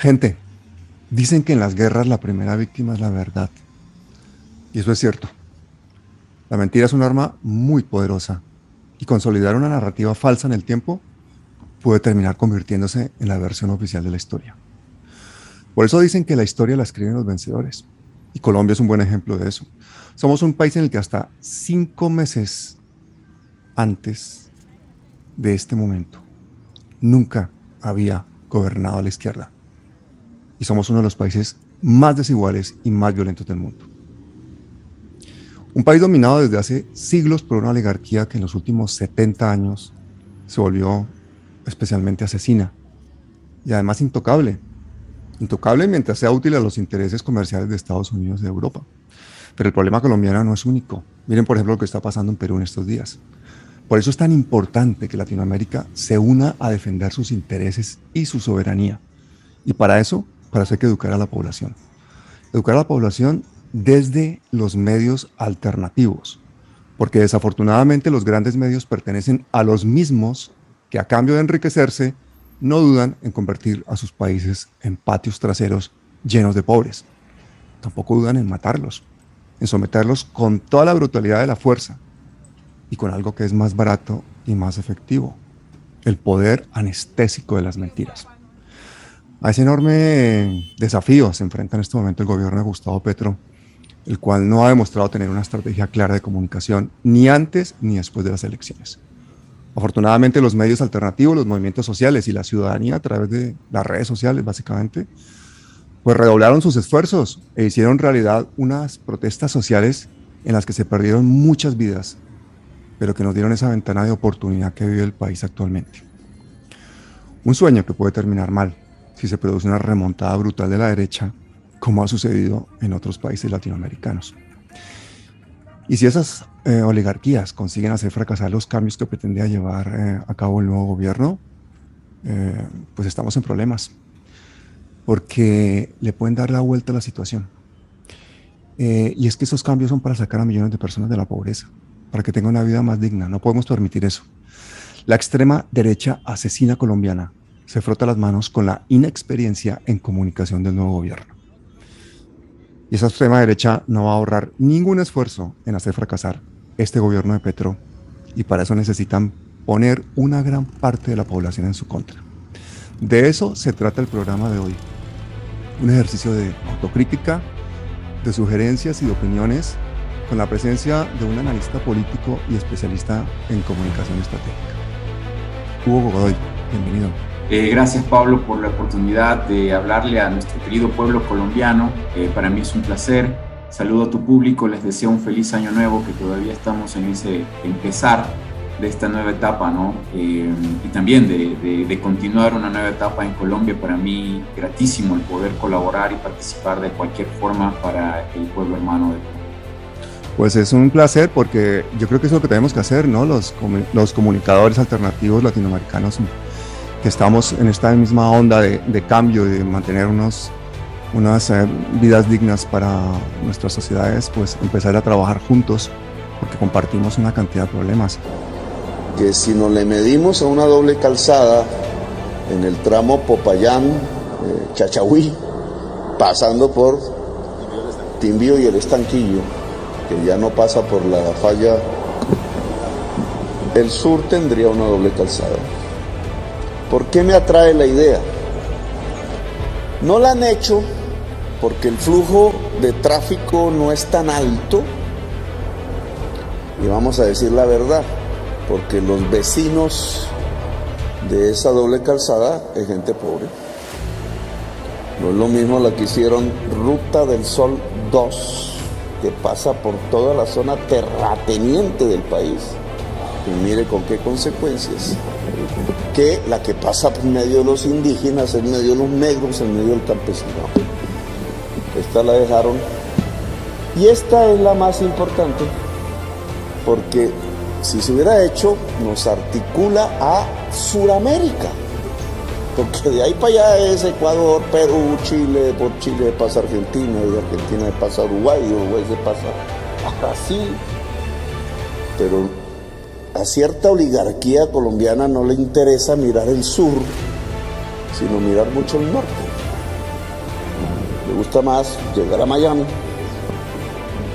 Gente, dicen que en las guerras la primera víctima es la verdad. Y eso es cierto. La mentira es un arma muy poderosa y consolidar una narrativa falsa en el tiempo puede terminar convirtiéndose en la versión oficial de la historia. Por eso dicen que la historia la escriben los vencedores. Y Colombia es un buen ejemplo de eso. Somos un país en el que hasta 5 meses antes de este momento nunca había gobernado a la izquierda. Y somos uno de los países más desiguales y más violentos del mundo. Un país dominado desde hace siglos por una oligarquía que en los últimos 70 años se volvió especialmente asesina y además intocable. Intocable mientras sea útil a los intereses comerciales de Estados Unidos y de Europa. Pero el problema colombiano no es único. Miren, por ejemplo, lo que está pasando en Perú en estos días. Por eso es tan importante que Latinoamérica se una a defender sus intereses y su soberanía. Y para eso hay que educar a la población. Educar a la población desde los medios alternativos. Porque desafortunadamente los grandes medios pertenecen a los mismos que a cambio de enriquecerse no dudan en convertir a sus países en patios traseros llenos de pobres. Tampoco dudan en matarlos, en someterlos con toda la brutalidad de la fuerza y con algo que es más barato y más efectivo, el poder anestésico de las mentiras. A ese enorme desafío se enfrenta en este momento el gobierno de Gustavo Petro, el cual no ha demostrado tener una estrategia clara de comunicación ni antes ni después de las elecciones. Afortunadamente los medios alternativos, los movimientos sociales y la ciudadanía a través de las redes sociales básicamente, pues redoblaron sus esfuerzos e hicieron realidad unas protestas sociales en las que se perdieron muchas vidas, pero que nos dieron esa ventana de oportunidad que vive el país actualmente. Un sueño que puede terminar mal si se produce una remontada brutal de la derecha, como ha sucedido en otros países latinoamericanos. Y si esas oligarquías consiguen hacer fracasar los cambios que pretendía llevar a cabo el nuevo gobierno, pues estamos en problemas, porque le pueden dar la vuelta a la situación. Y es que esos cambios son para sacar a millones de personas de la pobreza, para que tengan una vida más digna. No podemos permitir eso. La extrema derecha asesina colombiana se frota las manos con la inexperiencia en comunicación del nuevo gobierno. Y esa extrema derecha no va a ahorrar ningún esfuerzo en hacer fracasar este gobierno de Petro, y para eso necesitan poner una gran parte de la población en su contra. De eso se trata el programa de hoy. Un ejercicio de autocrítica, de sugerencias y de opiniones, con la presencia de un analista político y especialista en comunicación estratégica. Hugo Godoy, bienvenido. Gracias, Pablo, por la oportunidad de hablarle a nuestro querido pueblo colombiano. Para mí es un placer. Saludo a tu público, les deseo un feliz año nuevo, que todavía estamos en ese empezar de esta nueva etapa, ¿no? Y también de continuar una nueva etapa en Colombia. Para mí, gratísimo el poder colaborar y participar de cualquier forma para el pueblo hermano de Colombia. Pues es un placer, porque yo creo que es lo que tenemos que hacer, ¿no? Los comunicadores alternativos latinoamericanos, que estamos en esta misma onda de cambio y de mantener unas vidas dignas para nuestras sociedades, pues empezar a trabajar juntos, porque compartimos una cantidad de problemas. Que si nos le medimos a una doble calzada en el tramo Popayán-Chachahuí, pasando por Timbío y el Estanquillo, que ya no pasa por la falla, el sur tendría una doble calzada. ¿Por qué me atrae la idea? No la han hecho porque el flujo de tráfico no es tan alto, y vamos a decir la verdad, porque los vecinos de esa doble calzada es gente pobre. No es lo mismo la que hicieron Ruta del Sol 2, que pasa por toda la zona terrateniente del país, y mire con qué consecuencias, que la que pasa en medio de los indígenas, en medio de los negros, en medio del campesinado. Esta la dejaron, y esta es la más importante, porque si se hubiera hecho, nos articula a Suramérica, porque de ahí para allá es Ecuador, Perú, Chile, por Chile pasa Argentina, de Argentina pasa Uruguay, de Uruguay se pasa a Brasil. Pero a cierta oligarquía colombiana no le interesa mirar el sur, sino mirar mucho el norte. Le gusta más llegar a Miami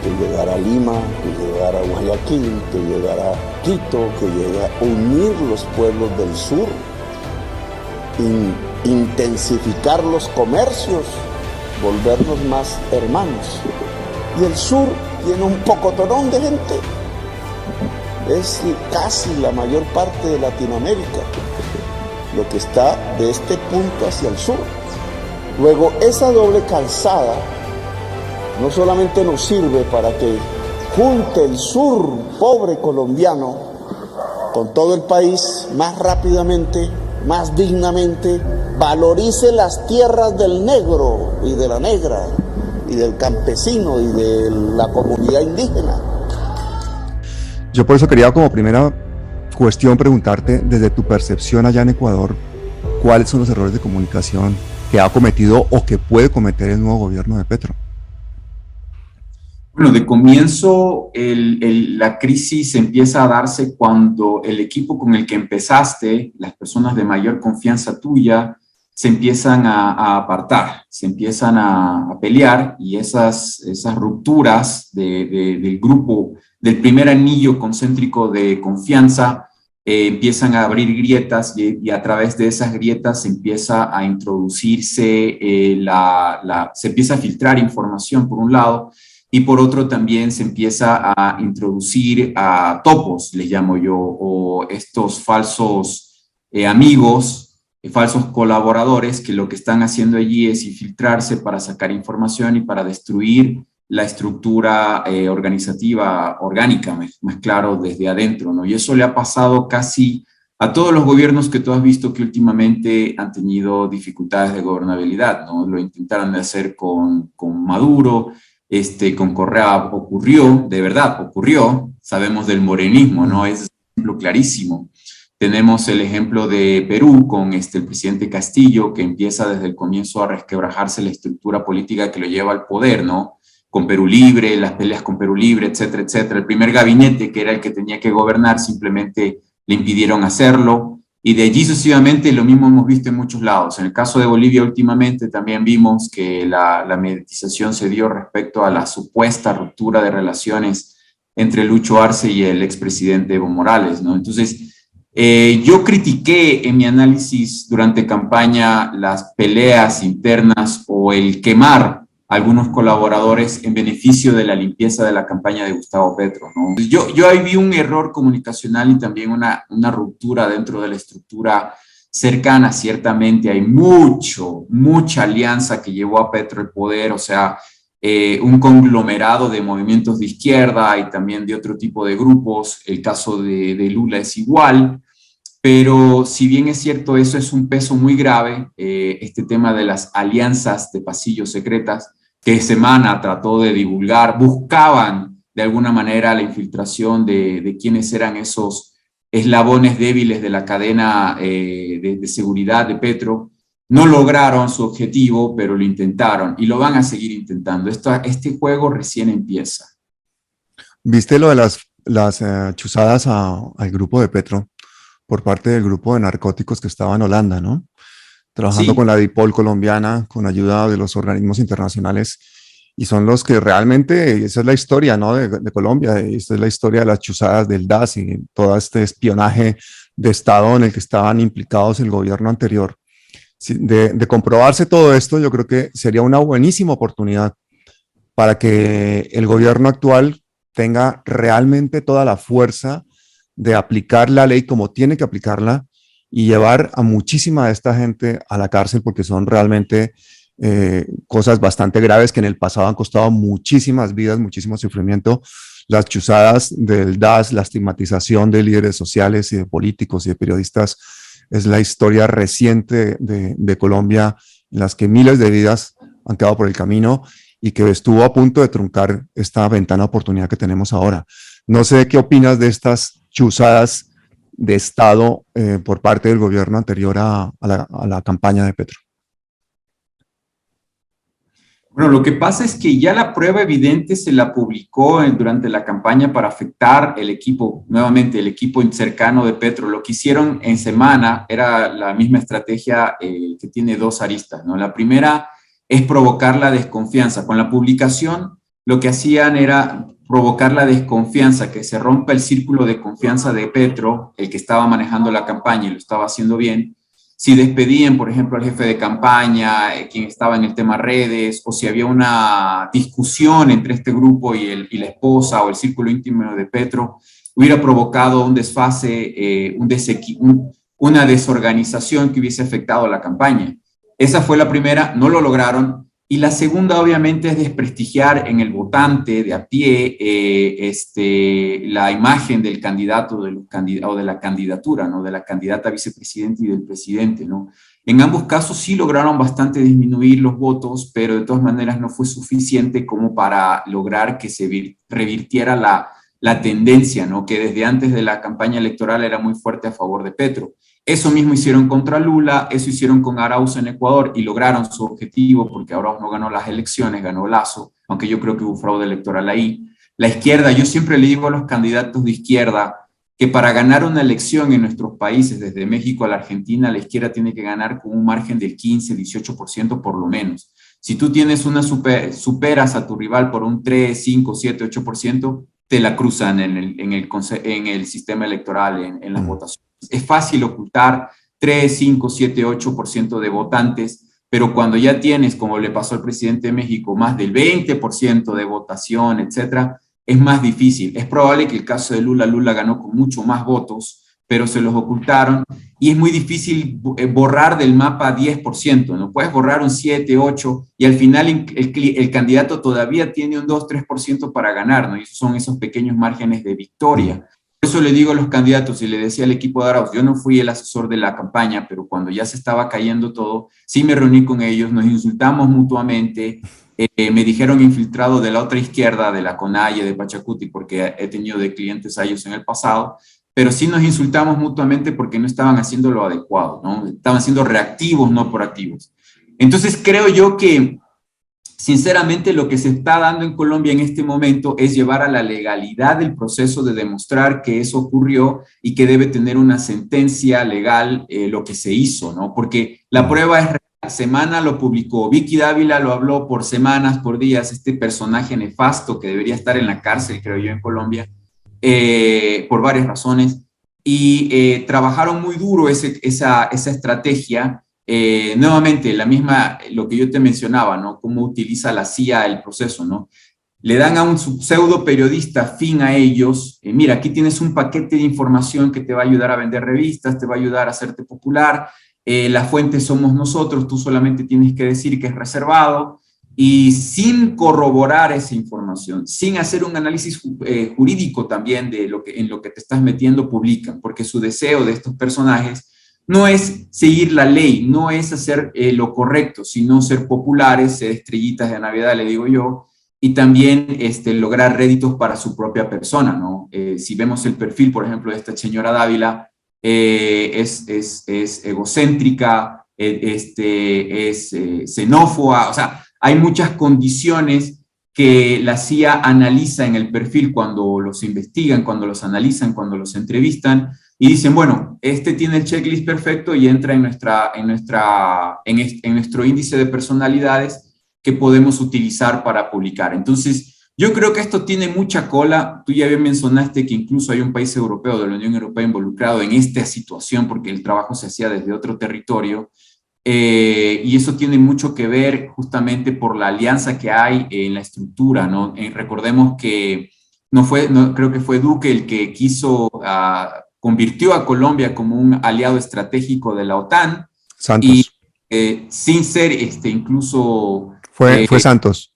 que llegar a Lima, que llegar a Guayaquil, que llegar a Quito, que llegar a unir los pueblos del sur, intensificar los comercios, volvernos más hermanos. Y el sur tiene un pocotonón de gente. Es casi la mayor parte de Latinoamérica, lo que está de este punto hacia el sur. Luego, esa doble calzada no solamente nos sirve para que junte el sur pobre colombiano con todo el país más rápidamente, más dignamente, valorice las tierras del negro y de la negra y del campesino y de la comunidad indígena. Yo por eso quería como primera cuestión preguntarte, desde tu percepción allá en Ecuador, ¿cuáles son los errores de comunicación que ha cometido o que puede cometer el nuevo gobierno de Petro? Bueno, de comienzo la crisis empieza a darse cuando el equipo con el que empezaste, las personas de mayor confianza tuya, se empiezan a apartar, se empiezan a pelear, y esas rupturas del grupo, del primer anillo concéntrico de confianza, empiezan a abrir grietas, y a través de esas grietas se empieza a introducirse, se empieza a filtrar información por un lado, y por otro también se empieza a introducir a topos, les llamo yo, o estos falsos amigos, falsos colaboradores, que lo que están haciendo allí es infiltrarse para sacar información y para destruir la estructura organizativa, orgánica, más claro, desde adentro, ¿no? Y eso le ha pasado casi a todos los gobiernos que tú has visto que últimamente han tenido dificultades de gobernabilidad, ¿no? Lo intentaron de hacer con Maduro, con Correa ocurrió, de verdad ocurrió. Sabemos del morenismo, ¿no? Es un ejemplo clarísimo. Tenemos el ejemplo de Perú con el presidente Castillo, que empieza desde el comienzo a resquebrajarse la estructura política que lo lleva al poder, ¿no? Con Perú Libre, las peleas con Perú Libre, etcétera, etcétera. El primer gabinete, que era el que tenía que gobernar, simplemente le impidieron hacerlo. Y de allí sucesivamente lo mismo hemos visto en muchos lados. En el caso de Bolivia últimamente también vimos que la mediatización se dio respecto a la supuesta ruptura de relaciones entre Lucho Arce y el expresidente Evo Morales, ¿no? Entonces, yo critiqué en mi análisis durante campaña las peleas internas o el quemar a algunos colaboradores en beneficio de la limpieza de la campaña de Gustavo Petro, ¿no? Yo ahí vi un error comunicacional y también una ruptura dentro de la estructura cercana. Ciertamente hay mucha alianza que llevó a Petro al poder, o sea, un conglomerado de movimientos de izquierda y también de otro tipo de grupos. El caso de Lula es igual. Pero si bien es cierto, eso es un peso muy grave, este tema de las alianzas de pasillos secretas, que Semana trató de divulgar, buscaban de alguna manera la infiltración de quiénes eran esos eslabones débiles de la cadena de seguridad de Petro. No lograron su objetivo, pero lo intentaron y lo van a seguir intentando. Este juego recién empieza. ¿Viste lo de las chuzadas al grupo de Petro por parte del grupo de narcóticos que estaba en Holanda, ¿no? Trabajando con la DIPOL colombiana, con ayuda de los organismos internacionales, y son los que realmente, esa es la historia, ¿no? de Colombia, esta es la historia de las chuzadas del DAS y todo este espionaje de Estado en el que estaban implicados el gobierno anterior. De comprobarse todo esto, yo creo que sería una buenísima oportunidad para que el gobierno actual tenga realmente toda la fuerza de aplicar la ley como tiene que aplicarla y llevar a muchísima de esta gente a la cárcel, porque son realmente cosas bastante graves que en el pasado han costado muchísimas vidas, muchísimo sufrimiento. Las chuzadas del DAS, la estigmatización de líderes sociales y de políticos y de periodistas, es la historia reciente de Colombia, en las que miles de vidas han quedado por el camino y que estuvo a punto de truncar esta ventana de oportunidad que tenemos ahora. No sé qué opinas de estas chuzadas de Estado por parte del gobierno anterior a la campaña de Petro. Bueno, lo que pasa es que ya la prueba evidente se la publicó durante la campaña para afectar el equipo, nuevamente el equipo cercano de Petro. Lo que hicieron en Semana era la misma estrategia que tiene dos aristas, ¿no? La primera es provocar la desconfianza. Con la publicación, lo que hacían era provocar la desconfianza, que se rompa el círculo de confianza de Petro, el que estaba manejando la campaña y lo estaba haciendo bien. Si despedían, por ejemplo, al jefe de campaña, quien estaba en el tema redes, o si había una discusión entre este grupo y la esposa o el círculo íntimo de Petro, hubiera provocado un desfase, una desorganización que hubiese afectado a la campaña. Esa fue la primera, no lo lograron. Y la segunda, obviamente, es desprestigiar en el votante de a pie la imagen del candidato o de la candidatura, ¿no? De la candidata a vicepresidente y del presidente, ¿no? En ambos casos sí lograron bastante disminuir los votos, pero de todas maneras no fue suficiente como para lograr que se revirtiera la tendencia, ¿no? Que desde antes de la campaña electoral era muy fuerte a favor de Petro. Eso mismo hicieron contra Lula, eso hicieron con Arauz en Ecuador y lograron su objetivo porque Arauz no ganó las elecciones, ganó Lasso, aunque yo creo que hubo fraude electoral ahí. La izquierda, yo siempre le digo a los candidatos de izquierda que para ganar una elección en nuestros países, desde México a la Argentina, la izquierda tiene que ganar con un margen del 15, 18% por lo menos. Si tú tienes superas a tu rival por un 3, 5, 7, 8%, te la cruzan en el sistema electoral, en las votaciones. Es fácil ocultar 3, 5, 7, 8% de votantes, pero cuando ya tienes, como le pasó al presidente de México, más del 20% de votación, etcétera, es más difícil. Es probable que el caso de Lula ganó con mucho más votos, pero se los ocultaron y es muy difícil borrar del mapa 10%, ¿no? Puedes borrar un 7, 8 y al final el candidato todavía tiene un 2, 3% para ganar, ¿no? Y son esos pequeños márgenes de victoria. Por eso le digo a los candidatos y le decía al equipo de Arauz, yo no fui el asesor de la campaña, pero cuando ya se estaba cayendo todo, sí me reuní con ellos, nos insultamos mutuamente, me dijeron infiltrado de la otra izquierda, de la CONAIE, de Pachacuti, porque he tenido de clientes a ellos en el pasado, pero sí nos insultamos mutuamente porque no estaban haciendo lo adecuado, ¿no? Estaban siendo reactivos, no proactivos. Entonces creo yo que sinceramente, lo que se está dando en Colombia en este momento es llevar a la legalidad del proceso de demostrar que eso ocurrió y que debe tener una sentencia legal lo que se hizo, ¿no? Porque la prueba es real. Semana lo publicó, Vicky Dávila lo habló por semanas, por días, este personaje nefasto que debería estar en la cárcel, creo yo, en Colombia, por varias razones, y trabajaron muy duro esa estrategia. Nuevamente, lo que yo te mencionaba, ¿no? Cómo utiliza la CIA el proceso, ¿no? Le dan a un pseudo periodista afín a ellos, mira, aquí tienes un paquete de información que te va a ayudar a vender revistas, te va a ayudar a hacerte popular, la fuente somos nosotros, tú solamente tienes que decir que es reservado, y sin corroborar esa información, sin hacer un análisis jurídico también de en lo que te estás metiendo, publican, porque su deseo de estos personajes no es seguir la ley, no es hacer lo correcto, sino ser populares, ser estrellitas de Navidad, le digo yo, y también lograr réditos para su propia persona, ¿no? Si vemos el perfil, por ejemplo, de esta señora Dávila, es egocéntrica, es xenófoba, o sea, hay muchas condiciones que la CIA analiza en el perfil cuando los investigan, cuando los analizan, cuando los entrevistan, y dicen, bueno, este tiene el checklist perfecto y entra en nuestro índice de personalidades que podemos utilizar para publicar. Entonces, yo creo que esto tiene mucha cola. Tú ya bien mencionaste que incluso hay un país europeo de la Unión Europea involucrado en esta situación porque el trabajo se hacía desde otro territorio. Y eso tiene mucho que ver justamente por la alianza que hay en la estructura, ¿no? Recordemos que creo que fue Duque el que convirtió a Colombia como un aliado estratégico de la OTAN. Santos. Y sin ser incluso... Fue Santos.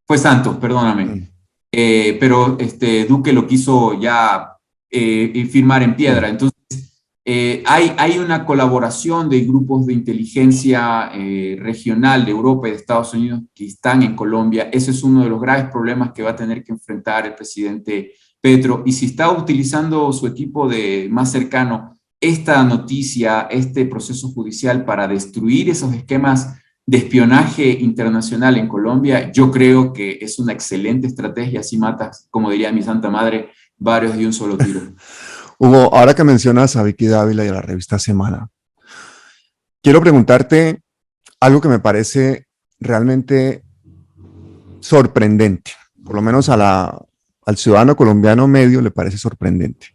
Fue Santos, perdóname. Pero Duque lo quiso ya firmar en piedra. Entonces, hay una colaboración de grupos de inteligencia regional de Europa y de Estados Unidos que están en Colombia. Ese es uno de los graves problemas que va a tener que enfrentar el presidente Petro. Y si está utilizando su equipo más cercano esta noticia, este proceso judicial para destruir esos esquemas de espionaje internacional en Colombia, yo creo que es una excelente estrategia. Así matas, como diría mi santa madre, varios de un solo tiro. Hugo, ahora que mencionas a Vicky Dávila y a la revista Semana, quiero preguntarte algo que me parece realmente sorprendente, por lo menos al ciudadano colombiano medio le parece sorprendente,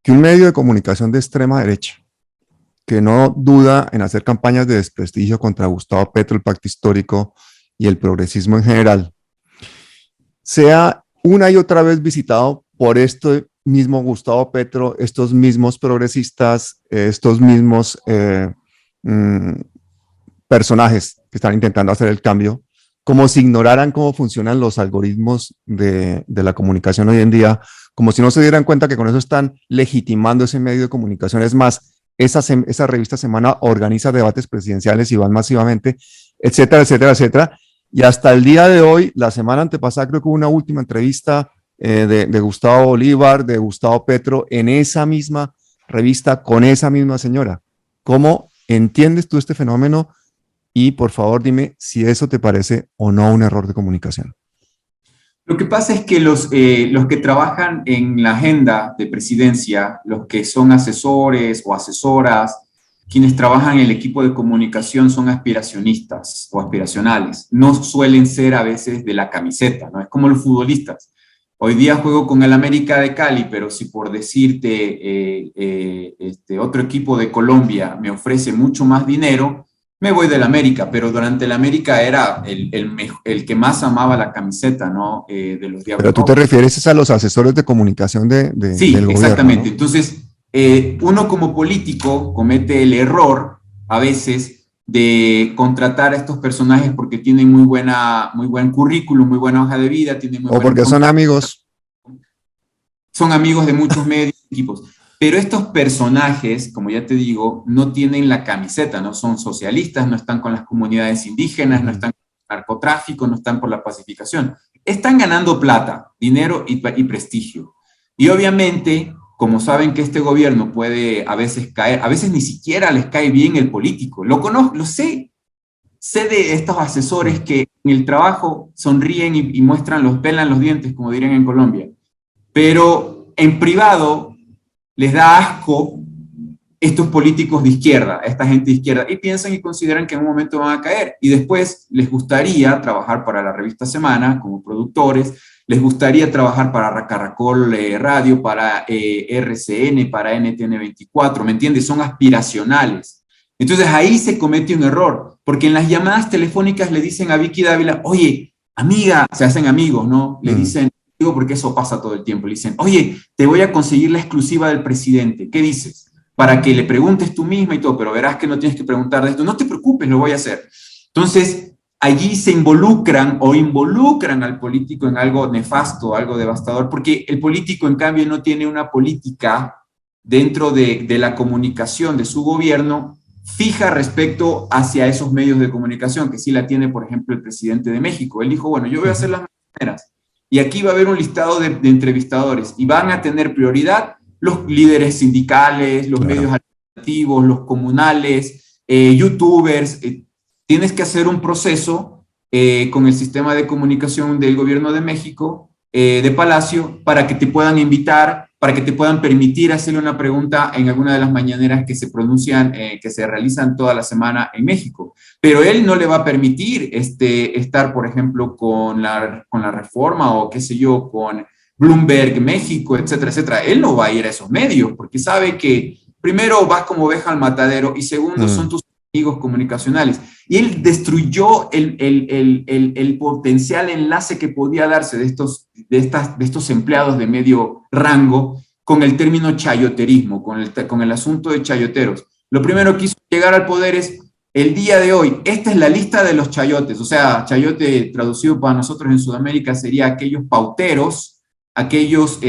que un medio de comunicación de extrema derecha, que no duda en hacer campañas de desprestigio contra Gustavo Petro, el pacto histórico y el progresismo en general, sea una y otra vez visitado por este mismo Gustavo Petro, estos mismos progresistas, estos mismos personajes que están intentando hacer el cambio, como si ignoraran cómo funcionan los algoritmos de la comunicación hoy en día, como si no se dieran cuenta que con eso están legitimando ese medio de comunicación. Es más, esa revista Semana organiza debates presidenciales y van masivamente, etcétera, etcétera, etcétera. Y hasta el día de hoy, la semana antepasada, creo que hubo una última entrevista de Gustavo Bolívar, de Gustavo Petro, en esa misma revista con esa misma señora. ¿Cómo entiendes tú este fenómeno? Y por favor dime si eso te parece o no un error de comunicación. Lo que pasa es que los que trabajan en la agenda de presidencia, los que son asesores o asesoras, quienes trabajan en el equipo de comunicación son aspiracionistas o aspiracionales. No suelen ser a veces de la camiseta, ¿no? Es como los futbolistas. Hoy día juego con el América de Cali, pero si por decirte otro equipo de Colombia me ofrece mucho más dinero, me voy del América, pero durante el América era el que más amaba la camiseta, ¿no? De los Diablos. Pero tú te refieres a los asesores de comunicación sí, del gobierno, exactamente. ¿no? Entonces, uno como político comete el error a veces de contratar a estos personajes porque tienen muy buen currículum, muy buena hoja de vida, tienen muy o porque son amigos. Son amigos de muchos medios y equipos. Pero estos personajes, como ya te digo, no tienen la camiseta, no son socialistas, no están con las comunidades indígenas, no están con el narcotráfico, no están por la pacificación. Están ganando plata, dinero y prestigio. Y obviamente, como saben que este gobierno puede a veces caer, a veces ni siquiera les cae bien el político. Lo conozco, lo sé. Sé de estos asesores que en el trabajo sonríen y pelan los dientes, como dirían en Colombia. Pero en privado les da asco estos políticos de izquierda, esta gente de izquierda, y piensan y consideran que en un momento van a caer, y después les gustaría trabajar para la revista Semana como productores, les gustaría trabajar para Caracol Radio, para RCN, para NTN 24, ¿me entiendes? Son aspiracionales. Entonces ahí se comete un error, porque en las llamadas telefónicas le dicen a Vicky Dávila, oye, amiga, se hacen amigos, ¿no? Le dicen, porque eso pasa todo el tiempo, le dicen, oye, te voy a conseguir la exclusiva del presidente, ¿qué dices? Para que le preguntes tú misma y todo, pero verás que no tienes que preguntar de esto, no te preocupes, lo voy a hacer. Entonces, allí se involucran al político en algo nefasto, algo devastador, porque el político, en cambio, no tiene una política dentro de la comunicación de su gobierno fija respecto hacia esos medios de comunicación, que sí la tiene, por ejemplo, el presidente de México. Él dijo, bueno, yo voy a hacer las maneras. Y aquí va a haber un listado de entrevistadores y van a tener prioridad los líderes sindicales, los medios alternativos, los comunales, youtubers. Tienes que hacer un proceso con el sistema de comunicación del gobierno de México, de Palacio, para que te puedan invitar, para que te puedan permitir hacerle una pregunta en alguna de las mañaneras que se pronuncian, que se realizan toda la semana en México. Pero él no le va a permitir estar, por ejemplo, con la Reforma o qué sé yo, con Bloomberg México, etcétera, etcétera. Él no va a ir a esos medios porque sabe que primero vas como oveja al matadero y segundo son tus amigos comunicacionales. Y él destruyó el potencial enlace que podía darse de estos empleados de medio rango con el término chayoterismo, con el asunto de chayoteros. Lo primero que hizo llegar al poder es, el día de hoy, esta es la lista de los chayotes, o sea, chayote traducido para nosotros en Sudamérica sería aquellos pauteros, aquellos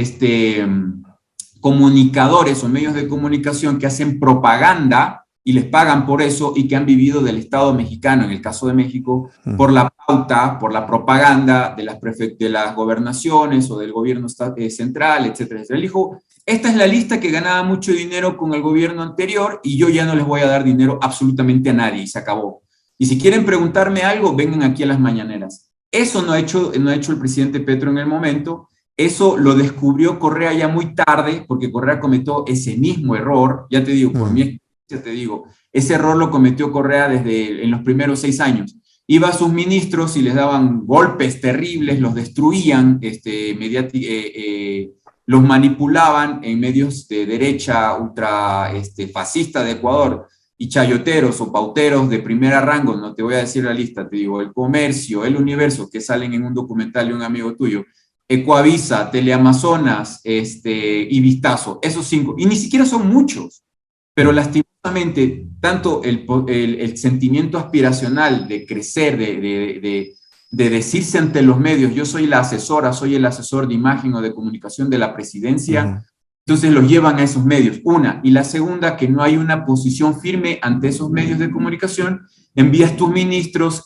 comunicadores o medios de comunicación que hacen propaganda y les pagan por eso y que han vivido del Estado mexicano, en el caso de México, por la pauta, por la propaganda de las gobernaciones o del gobierno central, etcétera, etcétera. Él dijo, esta es la lista que ganaba mucho dinero con el gobierno anterior y yo ya no les voy a dar dinero absolutamente a nadie y se acabó. Y si quieren preguntarme algo, vengan aquí a las mañaneras. Eso no ha hecho el presidente Petro en el momento. Eso lo descubrió Correa ya muy tarde, porque Correa cometió ese mismo error. Ya te digo, por mi experiencia te digo, ese error lo cometió Correa en los primeros 6 años. iba a sus ministros y les daban golpes terribles, los destruían, los manipulaban en medios de derecha ultra fascista de Ecuador, y chayoteros o pauteros de primera rango, no te voy a decir la lista, te digo, El Comercio, El Universo, que salen en un documental de un amigo tuyo, Ecoavisa, Teleamazonas, y Vistazo, esos 5, y ni siquiera son muchos, pero lastimosamente, tanto el sentimiento aspiracional de crecer, de decirse ante los medios, yo soy la asesora, soy el asesor de imagen o de comunicación de la presidencia, entonces los llevan a esos medios, una. Y la segunda, que no hay una posición firme ante esos medios de comunicación, envías tus ministros,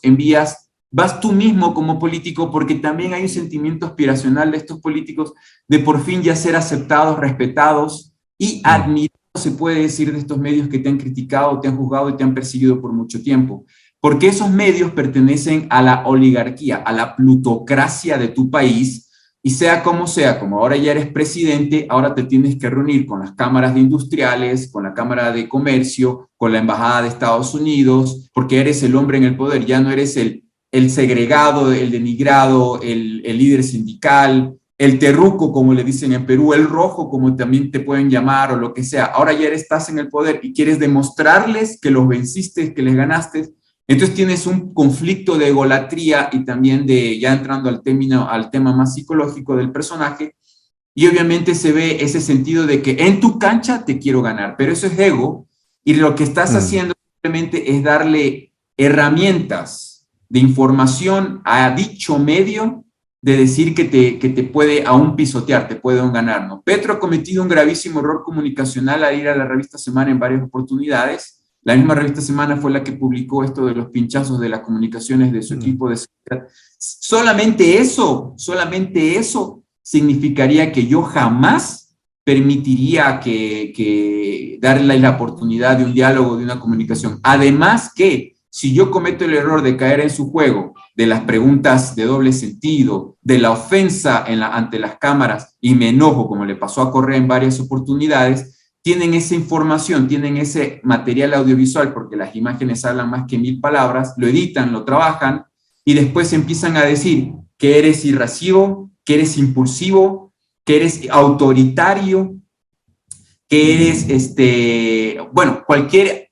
vas tú mismo como político, porque también hay un sentimiento aspiracional de estos políticos de por fin ya ser aceptados, respetados y admirados, se puede decir, de estos medios que te han criticado, te han juzgado y te han perseguido por mucho tiempo. Porque esos medios pertenecen a la oligarquía, a la plutocracia de tu país, y sea, como ahora ya eres presidente, ahora te tienes que reunir con las cámaras de industriales, con la Cámara de Comercio, con la Embajada de Estados Unidos, porque eres el hombre en el poder, ya no eres el segregado, el denigrado, el líder sindical, el terruco, como le dicen en Perú, el rojo, como también te pueden llamar, o lo que sea. Ahora ya estás en el poder y quieres demostrarles que los venciste, que les ganaste. Entonces tienes un conflicto de egolatría y también ya entrando al tema más psicológico del personaje, y obviamente se ve ese sentido de que en tu cancha te quiero ganar, pero eso es ego, y lo que estás haciendo simplemente es darle herramientas de información a dicho medio de decir que te puede aún pisotear, te puede aún ganar, ¿no? Petro ha cometido un gravísimo error comunicacional al ir a la revista Semana en varias oportunidades. La misma revista Semana fue la que publicó esto de los pinchazos de las comunicaciones de su equipo de seguridad. Solamente eso significaría que yo jamás permitiría que darle la oportunidad de un diálogo, de una comunicación. Además que, si yo cometo el error de caer en su juego, de las preguntas de doble sentido, de la ofensa ante las cámaras, y me enojo, como le pasó a Correa en varias oportunidades, tienen esa información, tienen ese material audiovisual, porque las imágenes hablan más que 1000 palabras, lo editan, lo trabajan, y después empiezan a decir que eres irascible, que eres impulsivo, que eres autoritario, que eres, cualquier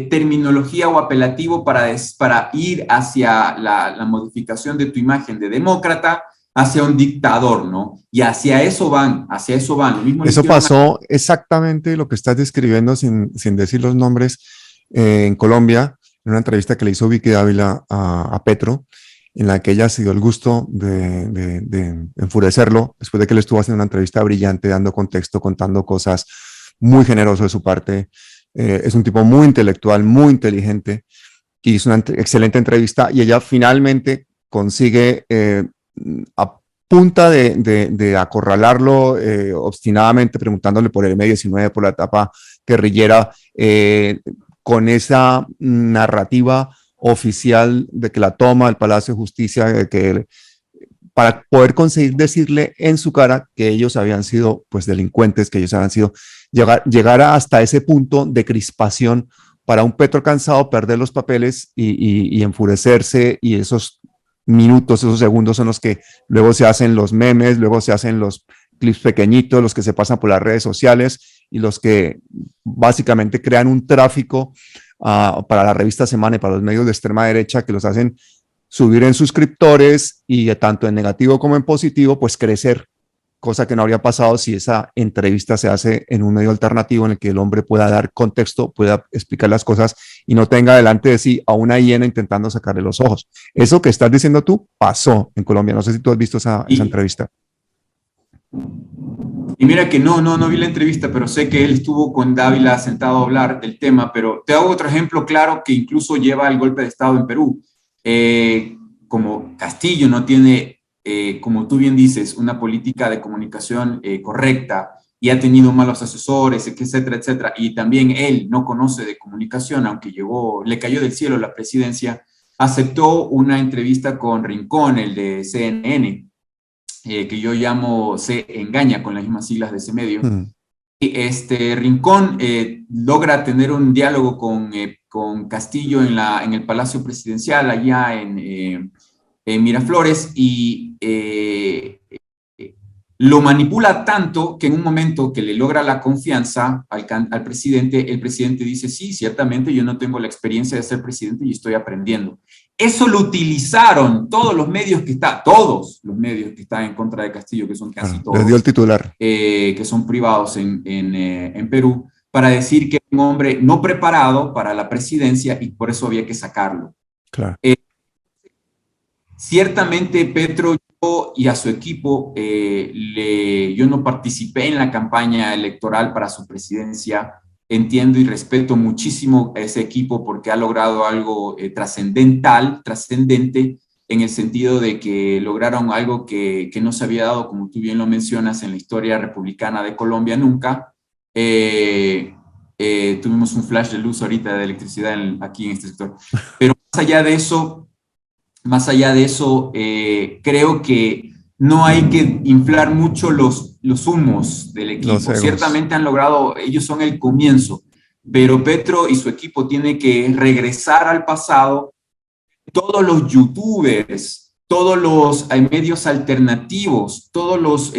terminología o apelativo para ir hacia la modificación de tu imagen de demócrata, hacia un dictador, ¿no? Y hacia eso van. Lo mismo eso pasó exactamente lo que estás describiendo sin decir los nombres en Colombia, en una entrevista que le hizo Vicky Dávila a Petro, en la que ella se dio el gusto de enfurecerlo, después de que él estuvo haciendo una entrevista brillante, dando contexto, contando cosas, muy generoso de su parte. Es un tipo muy intelectual, muy inteligente, y hizo una excelente entrevista, y ella finalmente consigue, a punta de acorralarlo obstinadamente, preguntándole por el M-19, por la etapa guerrillera, con esa narrativa oficial de que la toma del Palacio de Justicia, para poder conseguir decirle en su cara que ellos habían sido pues delincuentes, que ellos habían sido, llegar hasta ese punto de crispación para un Petro cansado, perder los papeles y enfurecerse, y esos minutos, esos segundos son los que luego se hacen los memes, luego se hacen los clips pequeñitos, los que se pasan por las redes sociales, y los que básicamente crean un tráfico para la revista Semana y para los medios de extrema derecha, que los hacen subir en suscriptores, y tanto en negativo como en positivo, pues crecer, cosa que no habría pasado si esa entrevista se hace en un medio alternativo en el que el hombre pueda dar contexto, pueda explicar las cosas y no tenga delante de sí a una hiena intentando sacarle los ojos. Eso que estás diciendo tú pasó en Colombia. No sé si tú has visto esa entrevista. Y mira que no vi la entrevista, pero sé que él estuvo con Dávila sentado a hablar del tema. Pero te hago otro ejemplo claro que incluso lleva al golpe de Estado en Perú. Como Castillo no tiene, como tú bien dices, una política de comunicación correcta, y ha tenido malos asesores, etcétera, etcétera, y también él no conoce de comunicación, aunque le cayó del cielo la presidencia, aceptó una entrevista con Rincón, el de CNN, que yo llamo Se Engaña, con las mismas siglas de ese medio. Y Rincón logra tener un diálogo con con Castillo en el Palacio Presidencial, allá en Miraflores, y lo manipula tanto que en un momento que le logra la confianza al presidente, el presidente dice, sí, ciertamente yo no tengo la experiencia de ser presidente y estoy aprendiendo. Eso lo utilizaron todos los medios que están en contra de Castillo, que son casi todos. Les dio el titular. Que son privados en Perú, para decir que es un hombre no preparado para la presidencia y por eso había que sacarlo. Claro. Ciertamente Petro y a su equipo, yo no participé en la campaña electoral para su presidencia. Entiendo y respeto muchísimo a ese equipo porque ha logrado algo trascendente, en el sentido de que lograron algo que no se había dado, como tú bien lo mencionas, en la historia republicana de Colombia nunca. Tuvimos un flash de luz ahorita de electricidad aquí en este sector. Pero más allá de eso, creo que no hay que inflar mucho los humos del equipo. Ciertamente han logrado, ellos son el comienzo, pero Petro y su equipo tienen que regresar al pasado. Todos los youtubers, todos los medios alternativos, todos los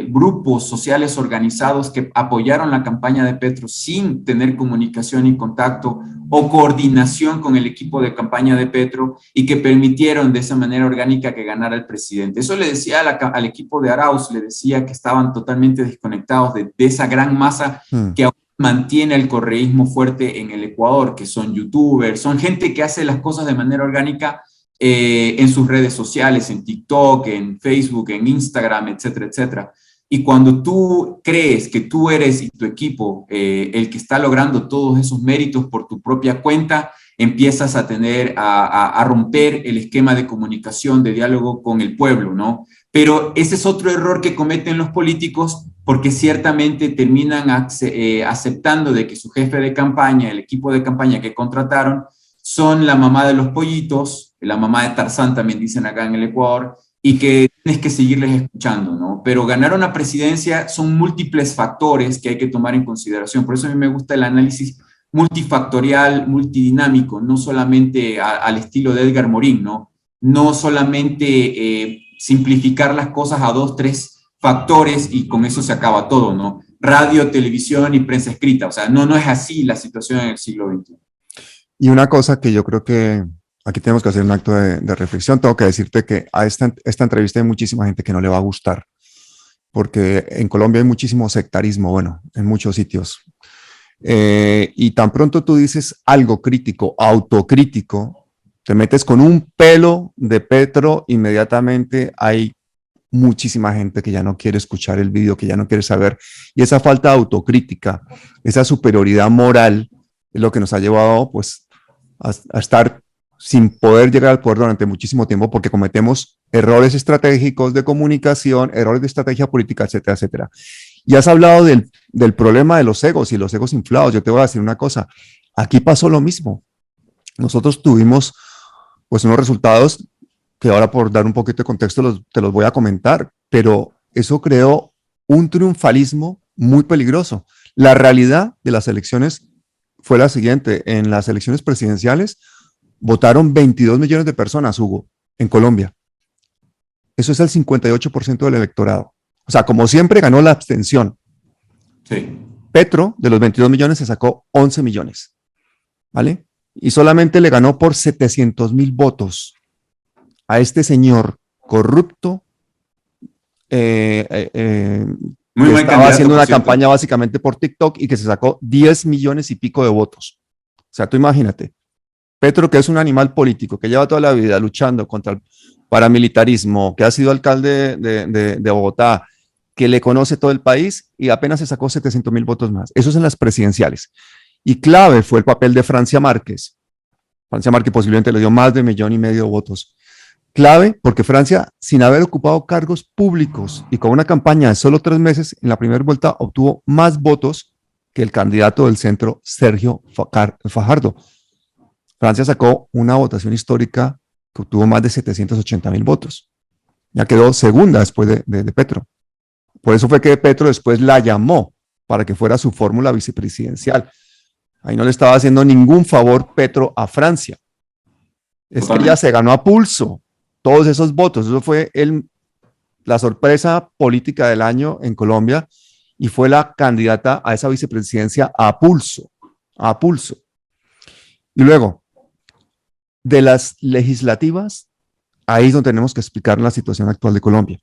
grupos sociales organizados que apoyaron la campaña de Petro sin tener comunicación y contacto o coordinación con el equipo de campaña de Petro y que permitieron de esa manera orgánica que ganara el presidente. Eso le decía al equipo de Arauz, le decía que estaban totalmente desconectados de esa gran masa que aún mantiene el correísmo fuerte en el Ecuador, que son youtubers, son gente que hace las cosas de manera orgánica en sus redes sociales, en TikTok, en Facebook, en Instagram, etcétera, etcétera. Y cuando tú crees que tú eres y tu equipo el que está logrando todos esos méritos por tu propia cuenta, empiezas a romper el esquema de comunicación, de diálogo con el pueblo, ¿no? Pero ese es otro error que cometen los políticos, porque ciertamente terminan aceptando de que su jefe de campaña, el equipo de campaña que contrataron, son la mamá de los pollitos, la mamá de Tarzán también dicen acá en el Ecuador, y que tienes que seguirles escuchando, ¿no? Pero ganar una presidencia son múltiples factores que hay que tomar en consideración. Por eso a mí me gusta el análisis multifactorial, multidinámico, no solamente al estilo de Edgar Morin, ¿no? No solamente simplificar las cosas a 2, 3 factores y con eso se acaba todo, ¿no? Radio, televisión y prensa escrita. O sea, no es así la situación en el siglo XXI. Y una cosa que yo creo que aquí tenemos que hacer un acto de reflexión. Tengo que decirte que a esta entrevista hay muchísima gente que no le va a gustar, porque en Colombia hay muchísimo sectarismo, bueno, en muchos sitios. Y tan pronto tú dices algo crítico, autocrítico, te metes con un pelo de Petro, inmediatamente hay muchísima gente que ya no quiere escuchar el video, que ya no quiere saber. Y esa falta de autocrítica, esa superioridad moral, es lo que nos ha llevado pues a estar sin poder llegar al poder durante muchísimo tiempo, porque cometemos errores estratégicos de comunicación, errores de estrategia política, etcétera, etcétera. Y has hablado del problema de los egos y los egos inflados. Yo te voy a decir una cosa, aquí pasó lo mismo. Nosotros tuvimos pues unos resultados que ahora, por dar un poquito de contexto, te los voy a comentar, pero eso creó un triunfalismo muy peligroso. La realidad de las elecciones fue la siguiente: en las elecciones presidenciales votaron 22 millones de personas, Hugo, en Colombia. Eso es el 58% del electorado. O sea, como siempre, ganó la abstención. Sí. Petro, de los 22 millones, se sacó 11 millones, ¿vale? Y solamente le ganó por 700,000 votos a este señor corrupto, que estaba haciendo una campaña básicamente por TikTok y que se sacó 10 millones y pico de votos. O sea, tú imagínate, Petro, que es un animal político, que lleva toda la vida luchando contra el paramilitarismo, que ha sido alcalde de Bogotá, que le conoce todo el país y apenas se sacó 700,000 votos más. Eso es en las presidenciales. Y clave fue el papel de Francia Márquez. Francia Márquez posiblemente le dio más de 1,5 millones de votos. Clave porque Francia, sin haber ocupado cargos públicos y con una campaña de solo 3 meses, en la primera vuelta obtuvo más votos que el candidato del centro, Sergio Fajardo. Francia sacó una votación histórica que obtuvo más de 780,000 votos. Ya quedó segunda después de Petro. Por eso fue que Petro después la llamó para que fuera su fórmula vicepresidencial. Ahí no le estaba haciendo ningún favor Petro a Francia. Es que ella se ganó a pulso todos esos votos. Eso fue la sorpresa política del año en Colombia y fue la candidata a esa vicepresidencia a pulso, a pulso. Y luego, de las legislativas, ahí es donde tenemos que explicar la situación actual de Colombia.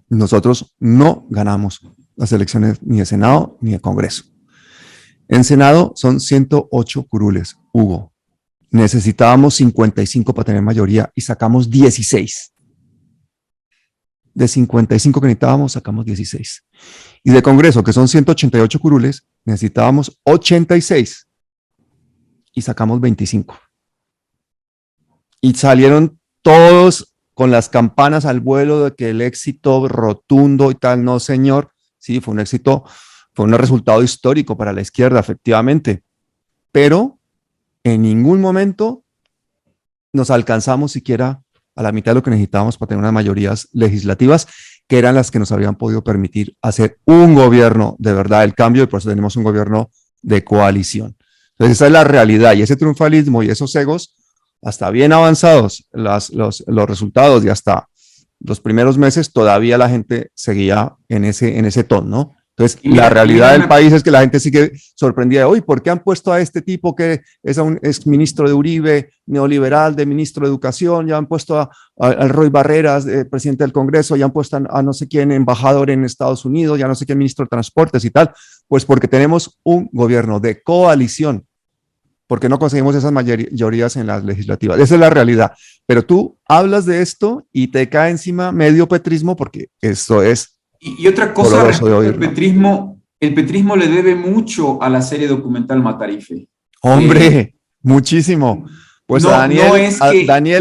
Nosotros no ganamos las elecciones ni de Senado ni de Congreso. En Senado son 108 curules, Hugo. Necesitábamos 55 para tener mayoría y sacamos 16. De 55 que necesitábamos, sacamos 16. Y de Congreso, que son 188 curules, necesitábamos 86 y sacamos 25. Y salieron todos con las campanas al vuelo de que el éxito rotundo y tal, no señor, sí, fue un éxito, fue un resultado histórico para la izquierda, efectivamente, pero en ningún momento nos alcanzamos siquiera a la mitad de lo que necesitábamos para tener unas mayorías legislativas, que eran las que nos habían podido permitir hacer un gobierno de verdad del cambio, y por eso tenemos un gobierno de coalición. Entonces esa es la realidad, y ese triunfalismo y esos egos, hasta bien avanzados los resultados y hasta los primeros meses, todavía la gente seguía en ese tono, ¿no? Entonces, la realidad del país es que la gente sigue sorprendida de, hoy, ¿por qué han puesto a este tipo que es un exministro de Uribe, neoliberal, de ministro de Educación? Ya han puesto al Roy Barreras, presidente del Congreso, ya han puesto a no sé quién embajador en Estados Unidos, ya no sé quién ministro de Transportes y tal. Pues porque tenemos un gobierno de coalición, porque no conseguimos esas mayorías en las legislativas. Esa es la realidad. Pero tú hablas de esto y te cae encima medio petrismo, porque esto es. Y otra cosa, el petrismo le debe mucho a la serie documental Matarife. Hombre, muchísimo. Pues no, Daniel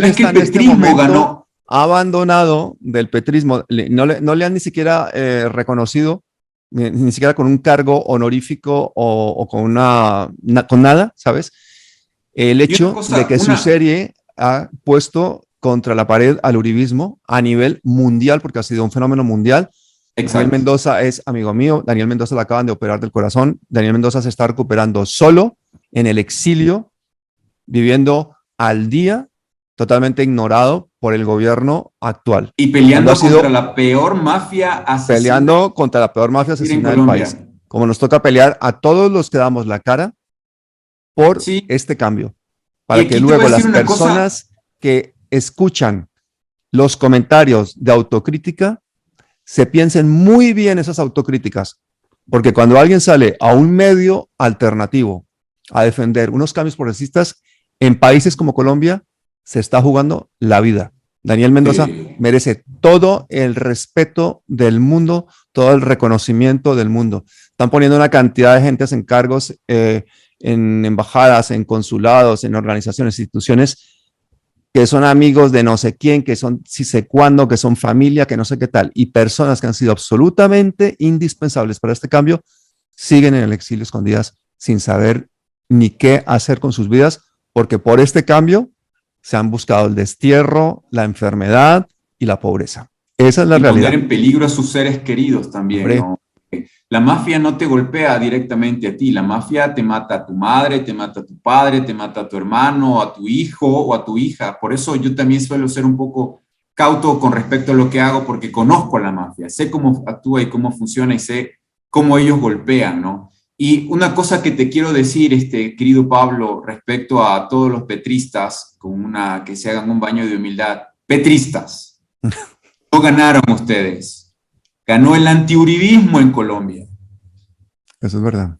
está en este momento abandonado del petrismo. No le han ni siquiera reconocido, ni siquiera con un cargo honorífico o con con nada, ¿sabes? El hecho de que su serie ha puesto contra la pared al uribismo a nivel mundial, porque ha sido un fenómeno mundial. Exacto. Daniel Mendoza es amigo mío. Daniel Mendoza le acaban de operar del corazón. Daniel Mendoza se está recuperando solo en el exilio, viviendo al día, totalmente ignorado por el gobierno actual. Y peleando contra la peor mafia asesina. Peleando contra la peor mafia asesina del país. Como nos toca pelear a todos los que damos la cara por este cambio. Para que luego las personas que escuchan los comentarios de autocrítica se piensen muy bien esas autocríticas, porque cuando alguien sale a un medio alternativo a defender unos cambios progresistas, en países como Colombia se está jugando la vida. Daniel Mendoza merece todo el respeto del mundo, todo el reconocimiento del mundo. Están poniendo una cantidad de gentes en cargos, en embajadas, en consulados, en organizaciones, instituciones, que son amigos de no sé quién, que son si sé cuándo, que son familia, que no sé qué tal, y personas que han sido absolutamente indispensables para este cambio, siguen en el exilio escondidas sin saber ni qué hacer con sus vidas, porque por este cambio se han buscado el destierro, la enfermedad y la pobreza. Esa es la realidad. Poner en peligro a sus seres queridos también, ¿no? La mafia no te golpea directamente a ti, la mafia te mata a tu madre, te mata a tu padre, te mata a tu hermano, a tu hijo o a tu hija. Por eso yo también suelo ser un poco cauto con respecto a lo que hago, porque conozco a la mafia, sé cómo actúa y cómo funciona y sé cómo ellos golpean, ¿no? Y una cosa que te quiero decir, querido Pablo, respecto a todos los petristas, que se hagan un baño de humildad. Petristas, no ganaron ustedes. Ganó el antiuribismo en Colombia. Eso es verdad.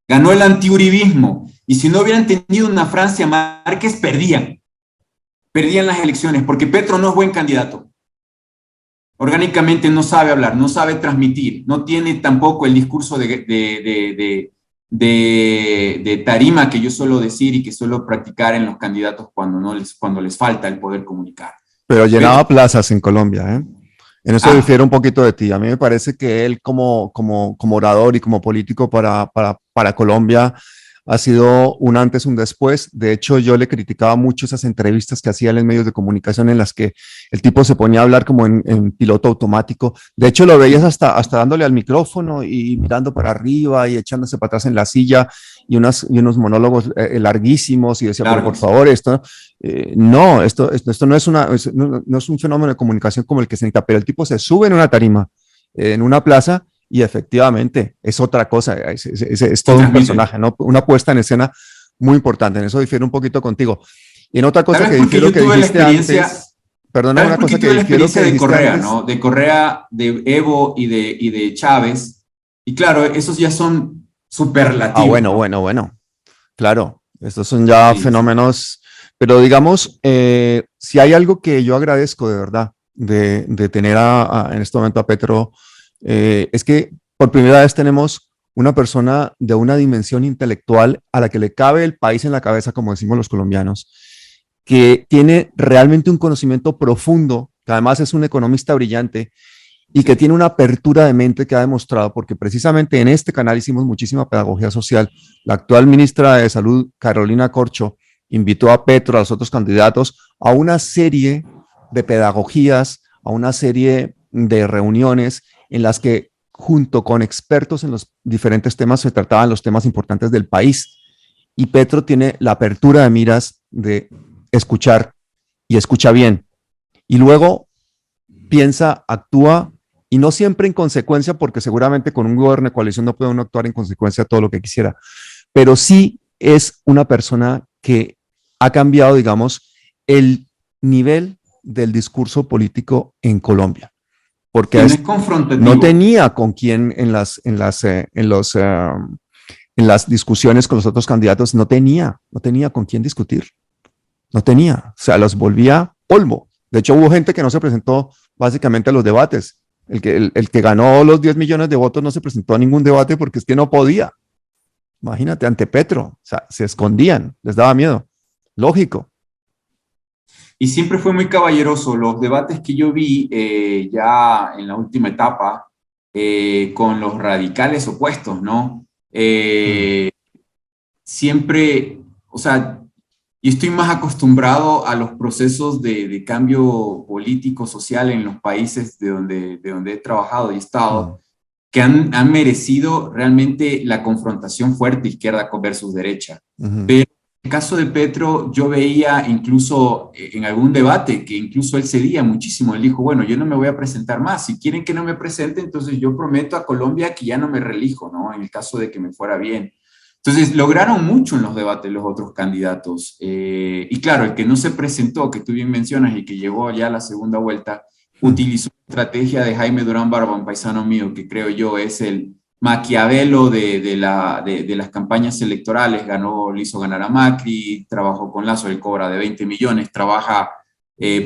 Ganó el antiuribismo. Y si no hubieran tenido una Francia Márquez, perdían. Perdían las elecciones, porque Petro no es buen candidato. Orgánicamente no sabe hablar, no sabe transmitir, no tiene tampoco el discurso de tarima que yo suelo decir y que suelo practicar en los candidatos cuando les falta el poder comunicar. Pero llenaba plazas en Colombia, ¿eh? En eso difiere un poquito de ti. A mí me parece que él como orador y como político para Colombia ha sido un antes, un después. De hecho, yo le criticaba mucho esas entrevistas que hacía en los medios de comunicación en las que el tipo se ponía a hablar como en piloto automático. De hecho, lo veías hasta dándole al micrófono y mirando para arriba y echándose para atrás en la silla y unos monólogos larguísimos y decía, pero por favor, esto no no es un fenómeno de comunicación como el que se necesita, pero el tipo se sube en una tarima, en una plaza, y efectivamente es otra cosa, es todo un personaje, ¿no? Una puesta en escena muy importante. En eso difiero un poquito contigo. Y en otra cosa que difiero que dijiste antes, perdona, una cosa que difiero que de Correa, antes, ¿no? De Correa, de Evo y de Chávez. Y claro, esos ya son superlativos. Bueno. Claro, estos son ya fenómenos. Pero digamos, si hay algo que yo agradezco de verdad de tener en este momento a Petro, es que por primera vez tenemos una persona de una dimensión intelectual a la que le cabe el país en la cabeza, como decimos los colombianos, que tiene realmente un conocimiento profundo, que además es un economista brillante y que tiene una apertura de mente que ha demostrado, porque precisamente en este canal hicimos muchísima pedagogía social. La actual ministra de Salud, Carolina Corcho, invitó a Petro, a los otros candidatos, a una serie de pedagogías, a una serie de reuniones en las que junto con expertos en los diferentes temas se trataban los temas importantes del país. Y Petro tiene la apertura de miras de escuchar y escucha bien. Y luego piensa, actúa y no siempre en consecuencia, porque seguramente con un gobierno de coalición no puede uno actuar en consecuencia de todo lo que quisiera, pero sí es una persona que ha cambiado, digamos, el nivel del discurso político en Colombia. Porque no tenía con quién en las discusiones con los otros candidatos, no tenía con quién discutir. No tenía, o sea, los volvía polvo. De hecho, hubo gente que no se presentó básicamente a los debates. El que ganó los 10 millones de votos no se presentó a ningún debate porque es que no podía. Imagínate, ante Petro, o sea, se escondían, les daba miedo. Lógico. Y siempre fue muy caballeroso. Los debates que yo vi ya en la última etapa con los radicales opuestos, ¿no? Siempre, o sea, yo estoy más acostumbrado a los procesos de cambio político, social en los países de donde he trabajado y estado, que han merecido realmente la confrontación fuerte izquierda versus derecha. Pero en el caso de Petro, yo veía incluso en algún debate que incluso él cedía muchísimo. Él dijo, bueno, yo no me voy a presentar más. Si quieren que no me presente, entonces yo prometo a Colombia que ya no me reelijo, ¿no? En el caso de que me fuera bien. Entonces, lograron mucho en los debates los otros candidatos. Y claro, el que no se presentó, que tú bien mencionas, y que llegó ya a la segunda vuelta, utilizó la estrategia de Jaime Durán Barba, un paisano mío, que creo yo es el Maquiavelo de las campañas electorales. Le hizo ganar a Macri, trabajó con Lazo, él cobra de 20 millones, trabaja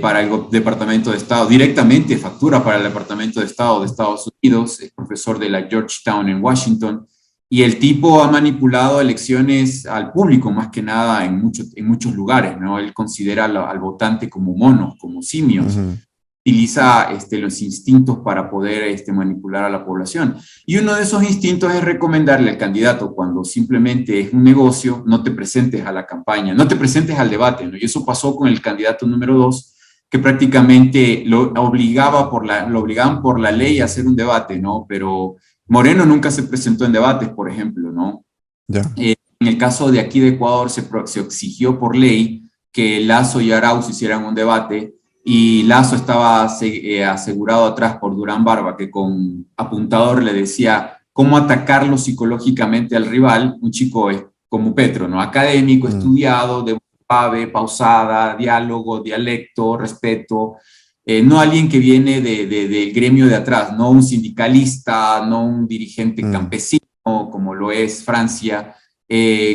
para el Departamento de Estado, directamente factura para el Departamento de Estado de Estados Unidos, es profesor de la Georgetown en Washington. Y el tipo ha manipulado elecciones al público, más que nada en muchos lugares, ¿no? Él considera al votante como monos, como simios. Utiliza los instintos para poder manipular a la población. Y uno de esos instintos es recomendarle al candidato, cuando simplemente es un negocio, no te presentes a la campaña, no te presentes al debate, ¿no? Y eso pasó con el candidato número 2, que prácticamente lo obligaban por la ley a hacer un debate, ¿no? Pero Moreno nunca se presentó en debates, por ejemplo, ¿no? En el caso de aquí de Ecuador se exigió por ley que Lazo y Arauz hicieran un debate, y Lazo estaba asegurado atrás por Durán Barba, que con apuntador le decía cómo atacarlo psicológicamente al rival, un chico como Petro, ¿no? Académico, estudiado, de suave, pausada, diálogo, dialecto, respeto. No alguien que viene del gremio de atrás, no un sindicalista, no un dirigente campesino, como lo es Francia,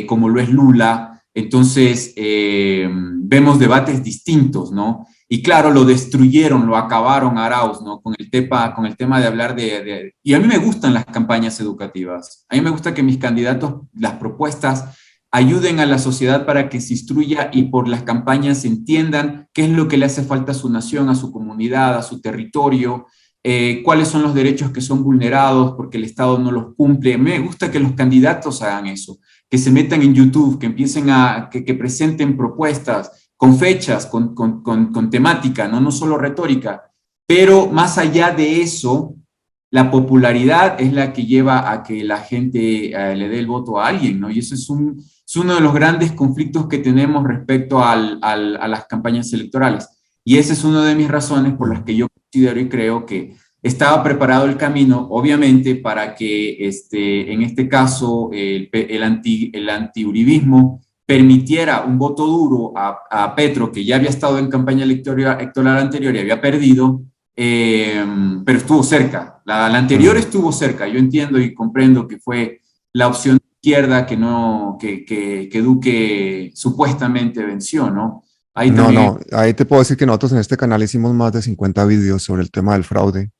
como lo es Lula. Entonces, vemos debates distintos, ¿no? Y claro, lo destruyeron, lo acabaron a Arauz, ¿no? Con el tema de hablar Y a mí me gustan las campañas educativas. A mí me gusta que mis candidatos, las propuestas, ayuden a la sociedad para que se instruya y por las campañas entiendan qué es lo que le hace falta a su nación, a su comunidad, a su territorio, cuáles son los derechos que son vulnerados porque el Estado no los cumple. Me gusta que los candidatos hagan eso, que se metan en YouTube, que empiecen que presenten propuestas con fechas, con temática, no solo retórica. Pero más allá de eso, la popularidad es la que lleva a que la gente le dé el voto a alguien, ¿no? Y eso es uno de los grandes conflictos que tenemos respecto a las campañas electorales. Y esa es una de mis razones por las que yo considero y creo que estaba preparado el camino, obviamente, para que en este caso el antiuribismo permitiera un voto duro a Petro, que ya había estado en campaña electoral anterior y había perdido, pero estuvo cerca. La anterior estuvo cerca. Yo entiendo y comprendo que fue la opción de izquierda que Duque supuestamente venció, ¿no? Ahí te puedo decir que nosotros en este canal hicimos más de 50 vídeos sobre el tema del fraude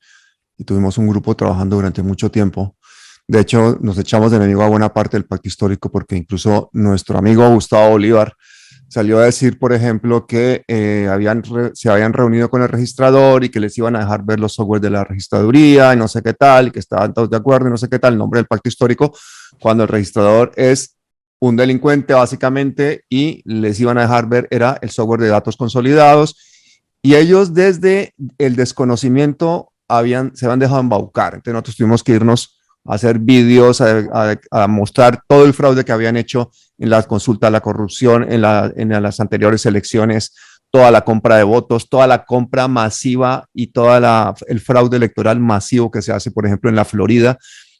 y tuvimos un grupo trabajando durante mucho tiempo. De hecho, nos echamos de enemigo a buena parte del pacto histórico porque incluso nuestro amigo Gustavo Bolívar salió a decir, por ejemplo, que se habían reunido con el registrador y que les iban a dejar ver los software de la registraduría y no sé qué tal, y que estaban todos de acuerdo y no sé qué tal, el nombre del pacto histórico, cuando el registrador es un delincuente básicamente y les iban a dejar ver era el software de datos consolidados y ellos desde el desconocimiento se habían dejado embaucar. Entonces nosotros tuvimos que irnos a hacer vídeos, a mostrar todo el fraude que habían hecho en las consultas, la corrupción, en las anteriores elecciones, toda la compra de votos, toda la compra masiva y todo el fraude electoral masivo que se hace, por ejemplo, en la Florida.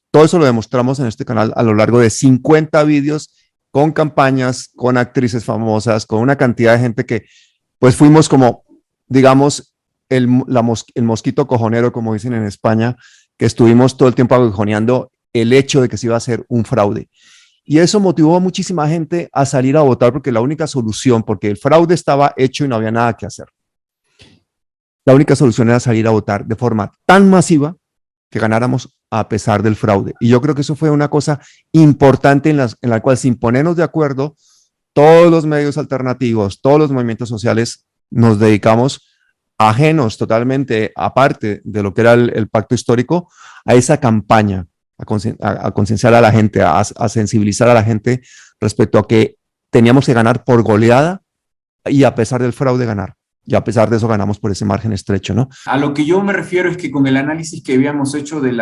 Todo eso lo demostramos en este canal a lo largo de 50 vídeos con campañas, con actrices famosas, con una cantidad de gente que pues fuimos como, digamos, el mosquito cojonero, como dicen en España, que estuvimos todo el tiempo aguijoneando el hecho de que se iba a hacer un fraude. Y eso motivó a muchísima gente a salir a votar porque la única solución, porque el fraude estaba hecho y no había nada que hacer. La única solución era salir a votar de forma tan masiva que ganáramos a pesar del fraude. Y yo creo que eso fue una cosa importante en la cual, sin ponernos de acuerdo, todos los medios alternativos, todos los movimientos sociales nos dedicamos, ajenos totalmente, aparte de lo que era el pacto histórico, a esa campaña, a concienciar a la gente, a sensibilizar a la gente respecto a que teníamos que ganar por goleada y a pesar del fraude ganar. Y a pesar de eso ganamos por ese margen estrecho, ¿no? A lo que yo me refiero es que con el análisis que habíamos hecho del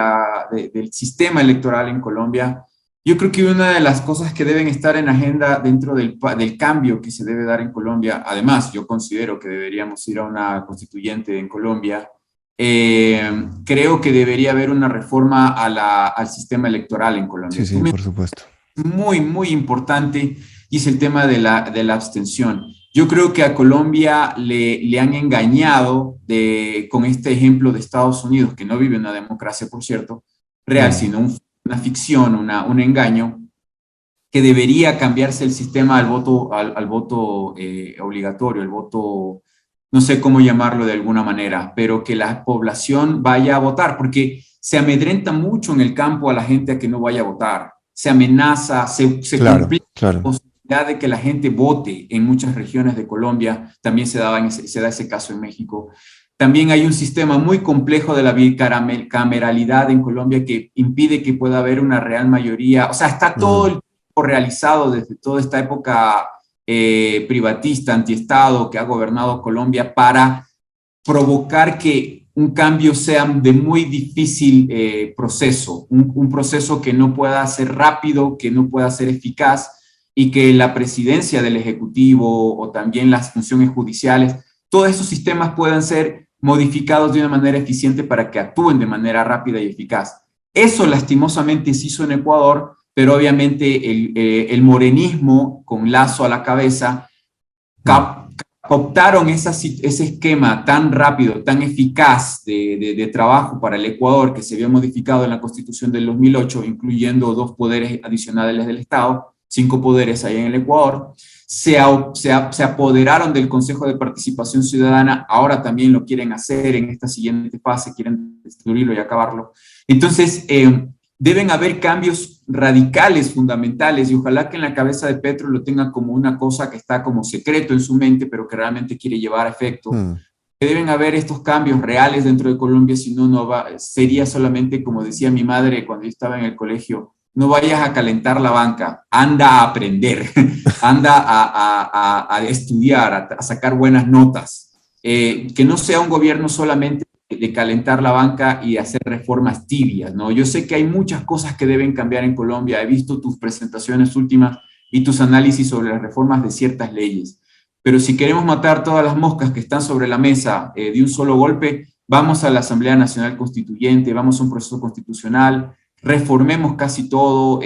sistema electoral en Colombia, yo creo que una de las cosas que deben estar en agenda dentro del cambio que se debe dar en Colombia, además yo considero que deberíamos ir a una constituyente en Colombia, creo que debería haber una reforma al sistema electoral en Colombia. Sí, por supuesto. Muy, muy importante, y es el tema de la abstención. Yo creo que a Colombia le han engañado con este ejemplo de Estados Unidos, que no vive una democracia, por cierto, real, sino una ficción, un engaño, que debería cambiarse el sistema al voto obligatorio, el voto, no sé cómo llamarlo de alguna manera, pero que la población vaya a votar, porque se amedrenta mucho en el campo a la gente a que no vaya a votar, se amenaza, se complica la posibilidad de que la gente vote en muchas regiones de Colombia, también se da ese caso en México. También hay un sistema muy complejo de la bicameralidad en Colombia que impide que pueda haber una real mayoría. O sea, está todo el tiempo realizado desde toda esta época privatista, antiestado, que ha gobernado Colombia para provocar que un cambio sea de muy difícil proceso, un proceso que no pueda ser rápido, que no pueda ser eficaz y que la presidencia del Ejecutivo o también las funciones judiciales, todos esos sistemas puedan ser modificados de una manera eficiente para que actúen de manera rápida y eficaz. Eso lastimosamente se hizo en Ecuador, pero obviamente el morenismo con Lazo a la cabeza optaron ese esquema tan rápido, tan eficaz de trabajo para el Ecuador que se había modificado en la Constitución del 2008, incluyendo 2 poderes adicionales del Estado, 5 poderes ahí en el Ecuador. Se apoderaron del Consejo de Participación Ciudadana, ahora también lo quieren hacer en esta siguiente fase, quieren destruirlo y acabarlo. Entonces, deben haber cambios radicales, fundamentales, y ojalá que en la cabeza de Petro lo tenga como una cosa que está como secreto en su mente, pero que realmente quiere llevar a efecto. Que deben haber estos cambios reales dentro de Colombia, si no, sería solamente, como decía mi madre cuando yo estaba en el colegio, no vayas a calentar la banca, anda a aprender, anda a estudiar, a sacar buenas notas. Que no sea un gobierno solamente de calentar la banca y hacer reformas tibias, ¿no? Yo sé que hay muchas cosas que deben cambiar en Colombia, he visto tus presentaciones últimas y tus análisis sobre las reformas de ciertas leyes, pero si queremos matar todas las moscas que están sobre la mesa de un solo golpe, vamos a la Asamblea Nacional Constituyente, vamos a un proceso constitucional, reformemos casi todo,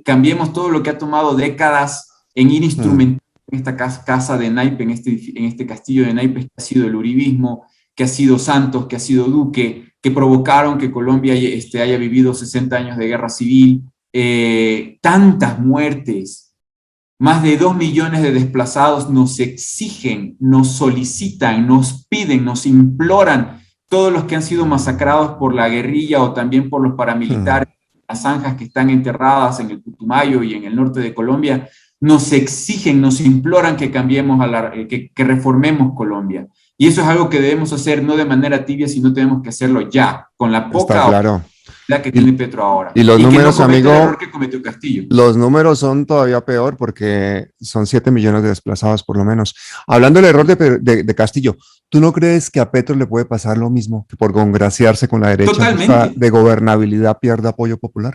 cambiemos todo lo que ha tomado décadas en ir instrumentando en esta casa de naipes, en este castillo de naipes que ha sido el uribismo, que ha sido Santos, que ha sido Duque, que provocaron que Colombia haya vivido 60 años de guerra civil, tantas muertes, más de 2 millones de desplazados. Nos exigen, nos solicitan, nos piden, nos imploran, todos los que han sido masacrados por la guerrilla o también por los paramilitares, las zanjas que están enterradas en el Putumayo y en el norte de Colombia, nos exigen, nos imploran que cambiemos, que reformemos Colombia. Y eso es algo que debemos hacer no de manera tibia, sino tenemos que hacerlo ya, con la poca oportunidad que tiene Petro ahora. Y los números, que no amigo, el error que cometió Castillo. Los números son todavía peor porque son 7 millones de desplazados por lo menos. Hablando del error de Castillo, ¿tú no crees que a Petro le puede pasar lo mismo, que por congraciarse con la derecha de gobernabilidad pierda apoyo popular?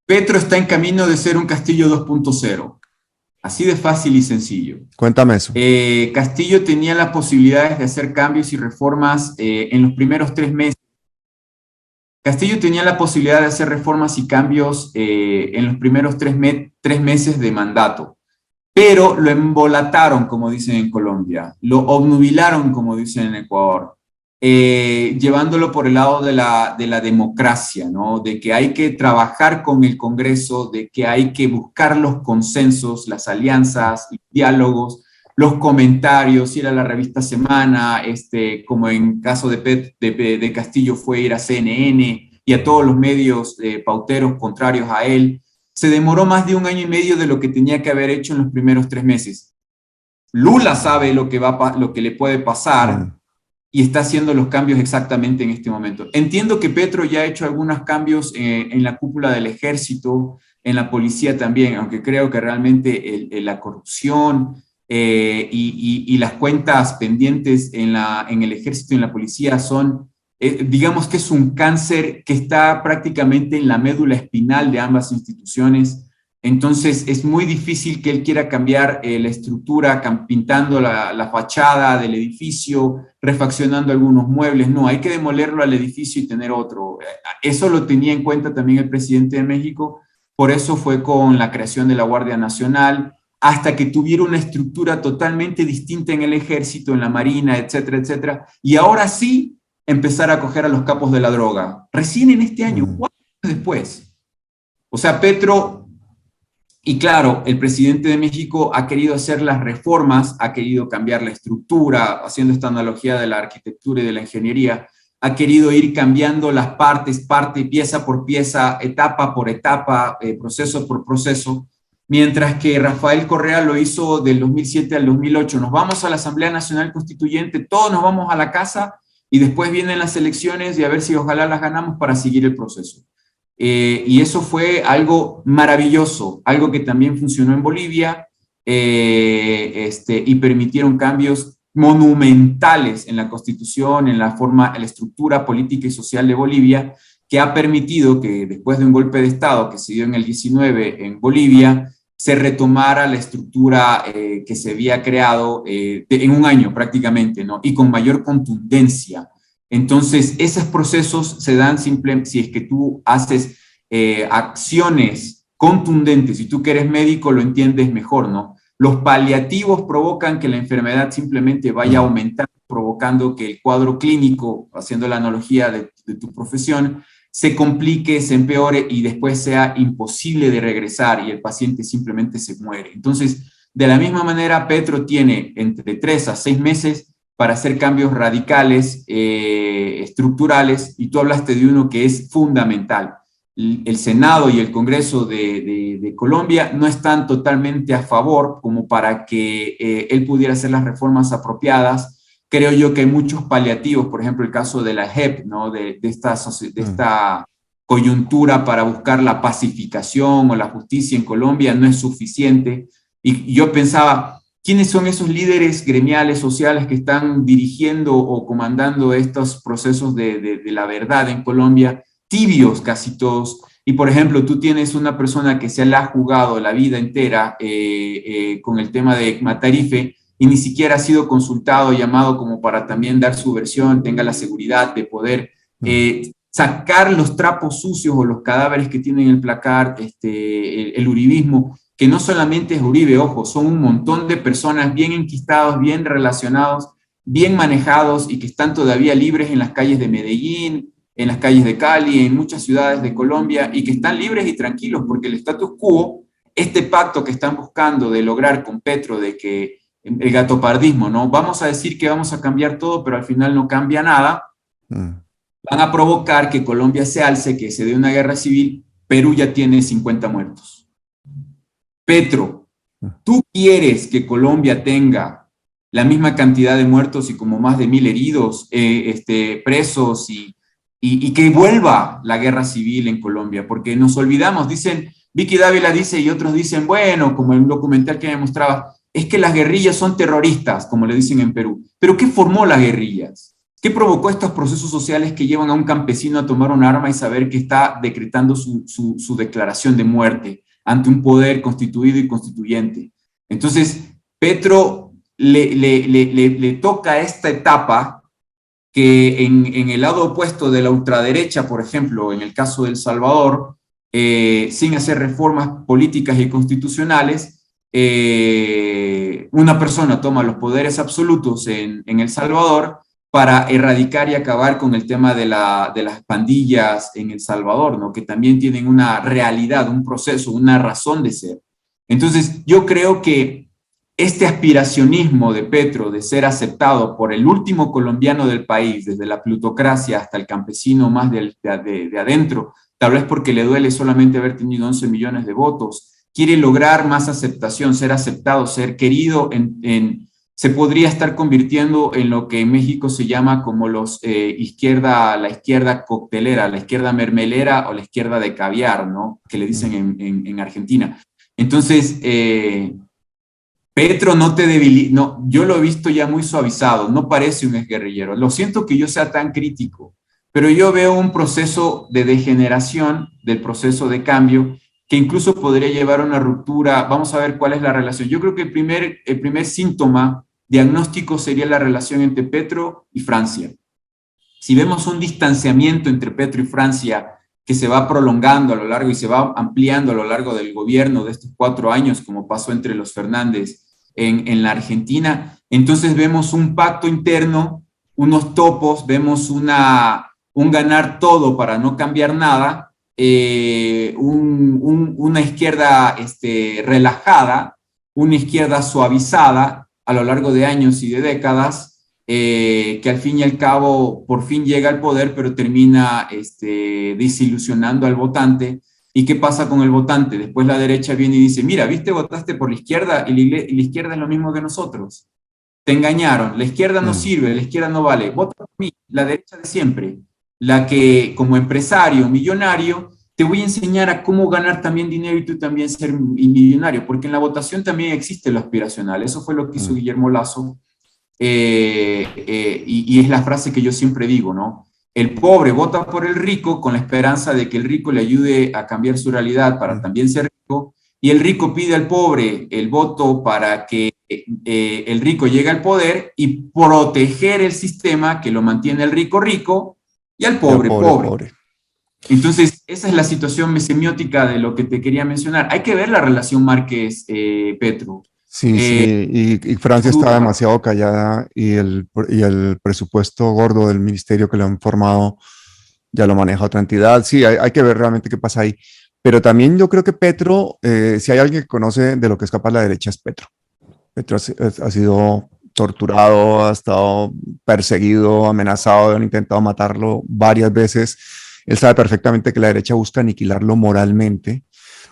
Petro está en camino de ser un Castillo 2.0. Así de fácil y sencillo. Cuéntame eso. Castillo tenía las posibilidades de hacer cambios y reformas en los primeros 3 meses. Castillo tenía la posibilidad de hacer reformas y cambios en los primeros 3 meses de mandato, pero lo embolataron, como dicen en Colombia, lo obnubilaron, como dicen en Ecuador, llevándolo por el lado de la democracia, ¿no? De que hay que trabajar con el Congreso, de que hay que buscar los consensos, las alianzas, los diálogos, los comentarios, ir a la revista Semana, como en caso de Castillo fue ir a CNN y a todos los medios pauteros contrarios a él. Se demoró más de 1 año y medio de lo que tenía que haber hecho en los primeros 3 meses. Lula sabe lo que le puede pasar y está haciendo los cambios exactamente en este momento. Entiendo que Petro ya ha hecho algunos cambios en la cúpula del ejército, en la policía también, aunque creo que realmente la corrupción y las cuentas pendientes en el ejército y en la policía son, digamos que es un cáncer que está prácticamente en la médula espinal de ambas instituciones. Entonces es muy difícil que él quiera cambiar la estructura, pintando la fachada del edificio, refaccionando algunos muebles. No, hay que demolerlo al edificio y tener otro. Eso lo tenía en cuenta también el presidente de México, por eso fue con la creación de la Guardia Nacional, hasta que tuviera una estructura totalmente distinta en el ejército, en la marina, etcétera, etcétera. Y ahora sí empezar a coger a los capos de la droga. Recién en este año, 4 años después. O sea, Petro... Y claro, el presidente de México ha querido hacer las reformas, ha querido cambiar la estructura, haciendo esta analogía de la arquitectura y de la ingeniería, ha querido ir cambiando las partes, pieza por pieza, etapa por etapa, proceso por proceso, mientras que Rafael Correa lo hizo del 2007 al 2008. Nos vamos a la Asamblea Nacional Constituyente, todos nos vamos a la casa y después vienen las elecciones y a ver si ojalá las ganamos para seguir el proceso. Y eso fue algo maravilloso, algo que también funcionó en Bolivia, y permitieron cambios monumentales en la Constitución, en la estructura política y social de Bolivia, que ha permitido que después de un golpe de Estado que se dio en el 19 en Bolivia, se retomara la estructura que se había creado en 1 año prácticamente, ¿no? Y con mayor contundencia. Entonces, esos procesos se dan simplemente si es que tú haces acciones contundentes. Si tú que eres médico lo entiendes mejor, ¿no? Los paliativos provocan que la enfermedad simplemente vaya aumentando, provocando que el cuadro clínico, haciendo la analogía de tu profesión, se complique, se empeore y después sea imposible de regresar y el paciente simplemente se muere. Entonces, de la misma manera, Petro tiene entre 3 a 6 meses para hacer cambios radicales, estructurales, y tú hablaste de uno que es fundamental. El Senado y el Congreso de Colombia no están totalmente a favor como para que él pudiera hacer las reformas apropiadas. Creo yo que hay muchos paliativos, por ejemplo, el caso de la JEP, ¿no? de esta coyuntura para buscar la pacificación o la justicia en Colombia no es suficiente. Y yo pensaba, ¿quiénes son esos líderes gremiales, sociales que están dirigiendo o comandando estos procesos de la verdad en Colombia? Tibios casi todos. Y por ejemplo, tú tienes una persona que se la ha jugado la vida entera con el tema de Matarife y ni siquiera ha sido consultado, llamado como para también dar su versión, tenga la seguridad de poder sacar los trapos sucios o los cadáveres que tienen el placar, el uribismo, que no solamente es Uribe, ojo, son un montón de personas bien enquistados, bien relacionados, bien manejados y que están todavía libres en las calles de Medellín, en las calles de Cali, en muchas ciudades de Colombia, y que están libres y tranquilos porque el status quo, este pacto que están buscando de lograr con Petro, de que el gatopardismo, ¿no? Vamos a decir que vamos a cambiar todo, pero al final no cambia nada, van a provocar que Colombia se alce, que se dé una guerra civil. Perú ya tiene 50 muertos. Petro, ¿tú quieres que Colombia tenga la misma cantidad de muertos y como más de 1000 heridos, presos y que vuelva la guerra civil en Colombia? Porque nos olvidamos, dicen, Vicky Dávila dice y otros dicen, bueno, como en un documental que me mostraba, es que las guerrillas son terroristas, como le dicen en Perú. ¿Pero qué formó las guerrillas? ¿Qué provocó estos procesos sociales que llevan a un campesino a tomar un arma y saber que está decretando su declaración de muerte ante un poder constituido y constituyente? Entonces, Petro le toca esta etapa que en el lado opuesto de la ultraderecha, por ejemplo, en el caso de El Salvador, sin hacer reformas políticas y constitucionales, una persona toma los poderes absolutos en El Salvador para erradicar y acabar con el tema de las pandillas en El Salvador, ¿no? Que también tienen una realidad, un proceso, una razón de ser. Entonces, yo creo que este aspiracionismo de Petro de ser aceptado por el último colombiano del país, desde la plutocracia hasta el campesino más de adentro, tal vez porque le duele solamente haber tenido 11 millones de votos, quiere lograr más aceptación, ser aceptado, ser querido se podría estar convirtiendo en lo que en México se llama como la izquierda coctelera, la izquierda mermelera o la izquierda de caviar, ¿no? Que le dicen en Argentina. Entonces, Petro no te debilita, no, yo lo he visto ya muy suavizado, no parece un exguerrillero. Lo siento que yo sea tan crítico, pero yo veo un proceso de degeneración del proceso de cambio que incluso podría llevar a una ruptura. Vamos a ver cuál es la relación. Yo creo que el primer síntoma diagnóstico sería la relación entre Petro y Francia. Si vemos un distanciamiento entre Petro y Francia que se va prolongando a lo largo y se va ampliando a lo largo del gobierno de estos 4 años, como pasó entre los Fernández en la Argentina, entonces vemos un pacto interno, unos topos, vemos un ganar todo para no cambiar nada, una izquierda relajada, una izquierda suavizada a lo largo de años y de décadas, que al fin y al cabo por fin llega al poder, pero termina desilusionando al votante. ¿Y qué pasa con el votante? Después la derecha viene y dice, mira, ¿viste? Votaste por la izquierda y la izquierda es lo mismo que nosotros. Te engañaron, la izquierda no sirve, la izquierda no vale. Vota por mí, la derecha de siempre. La que como empresario, millonario, te voy a enseñar a cómo ganar también dinero y tú también ser millonario, porque en la votación también existe lo aspiracional. Eso fue lo que hizo Guillermo Lasso, y es la frase que yo siempre digo, ¿no? El pobre vota por el rico con la esperanza de que el rico le ayude a cambiar su realidad para también ser rico, y el rico pide al pobre el voto para que el rico llegue al poder y proteger el sistema que lo mantiene el rico rico y al pobre pobre. Entonces, esa es la situación semiótica de lo que te quería mencionar. Hay que ver la relación Márquez-Petro. Sí, y Francia está demasiado callada y el presupuesto gordo del ministerio que le han formado ya lo maneja otra entidad. Sí, hay que ver realmente qué pasa ahí. Pero también yo creo que Petro, si hay alguien que conoce de lo que es capaz la derecha, es Petro. Petro ha sido torturado, ha estado perseguido, amenazado, han intentado matarlo varias veces. Él sabe perfectamente que la derecha busca aniquilarlo moralmente.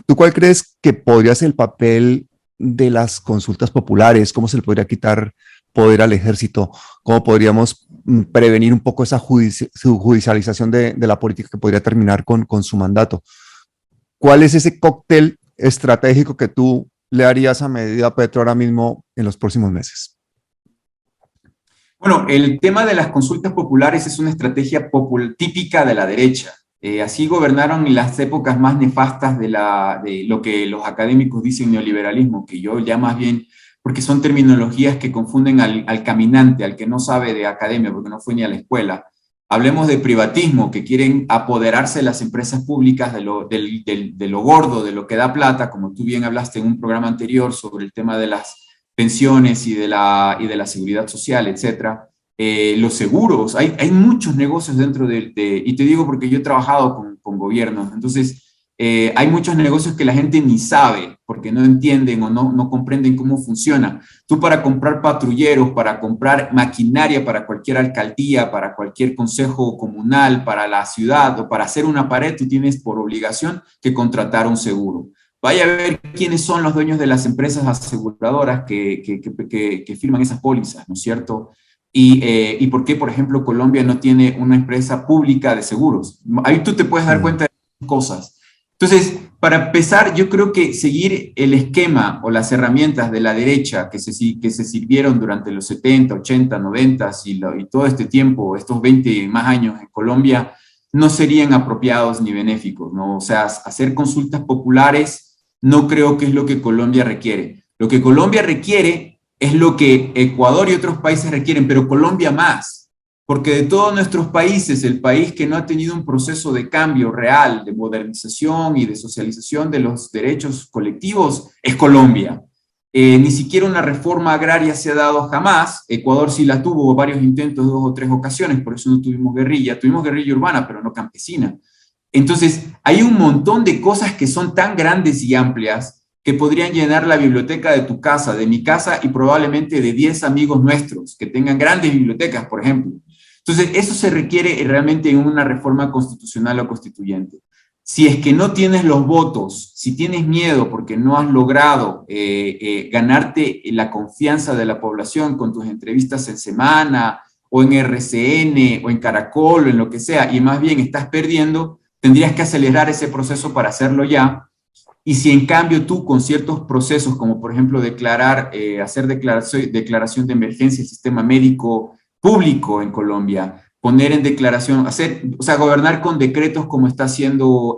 ¿Tú cuál crees que podría ser el papel de las consultas populares? ¿Cómo se le podría quitar poder al ejército? ¿Cómo podríamos prevenir un poco esa judicialización de la política que podría terminar con su mandato? ¿Cuál es ese cóctel estratégico que tú le harías a medida Petro ahora mismo en los próximos meses? Bueno, el tema de las consultas populares es una estrategia típica de la derecha. Así gobernaron en las épocas más nefastas de lo que los académicos dicen neoliberalismo, que yo ya más bien, porque son terminologías que confunden al caminante, al que no sabe de academia, porque no fue ni a la escuela. Hablemos de privatismo, que quieren apoderarse de las empresas públicas de lo gordo, de lo que da plata, como tú bien hablaste en un programa anterior sobre el tema de las pensiones y de la seguridad social, etcétera. Los seguros, hay muchos negocios dentro y te digo porque yo he trabajado con gobiernos, entonces hay muchos negocios que la gente ni sabe porque no entienden o no comprenden cómo funciona. Tú para comprar patrulleros, para comprar maquinaria para cualquier alcaldía, para cualquier consejo comunal, para la ciudad o para hacer una pared, tú tienes por obligación que contratar un seguro. Vaya a ver quiénes son los dueños de las empresas aseguradoras que firman esas pólizas, ¿no es cierto? Y por qué, por ejemplo, Colombia no tiene una empresa pública de seguros. Ahí tú te puedes dar cuenta de cosas. Entonces, para empezar, yo creo que seguir el esquema o las herramientas de la derecha que se sirvieron durante los 70, 80, 90 y todo este tiempo, estos 20 más años en Colombia, no serían apropiados ni benéficos, ¿no? O sea, hacer consultas populares no creo que es lo que Colombia requiere. Lo que Colombia requiere es lo que Ecuador y otros países requieren, pero Colombia más. Porque de todos nuestros países, el país que no ha tenido un proceso de cambio real, de modernización y de socialización de los derechos colectivos, es Colombia. Ni siquiera una reforma agraria se ha dado jamás. Ecuador sí la tuvo, varios intentos, 2 o 3 ocasiones, por eso no tuvimos guerrilla urbana, pero no campesina. Entonces, hay un montón de cosas que son tan grandes y amplias que podrían llenar la biblioteca de tu casa, de mi casa y probablemente de 10 amigos nuestros que tengan grandes bibliotecas, por ejemplo. Entonces, eso se requiere realmente en una reforma constitucional o constituyente. Si es que no tienes los votos, si tienes miedo porque no has logrado ganarte la confianza de la población con tus entrevistas en Semana o en RCN o en Caracol o en lo que sea, y más bien estás perdiendo, tendrías que acelerar ese proceso para hacerlo ya. Y si en cambio tú con ciertos procesos, como por ejemplo hacer declaración de emergencia del sistema médico público en Colombia, poner en declaración, gobernar con decretos como está haciendo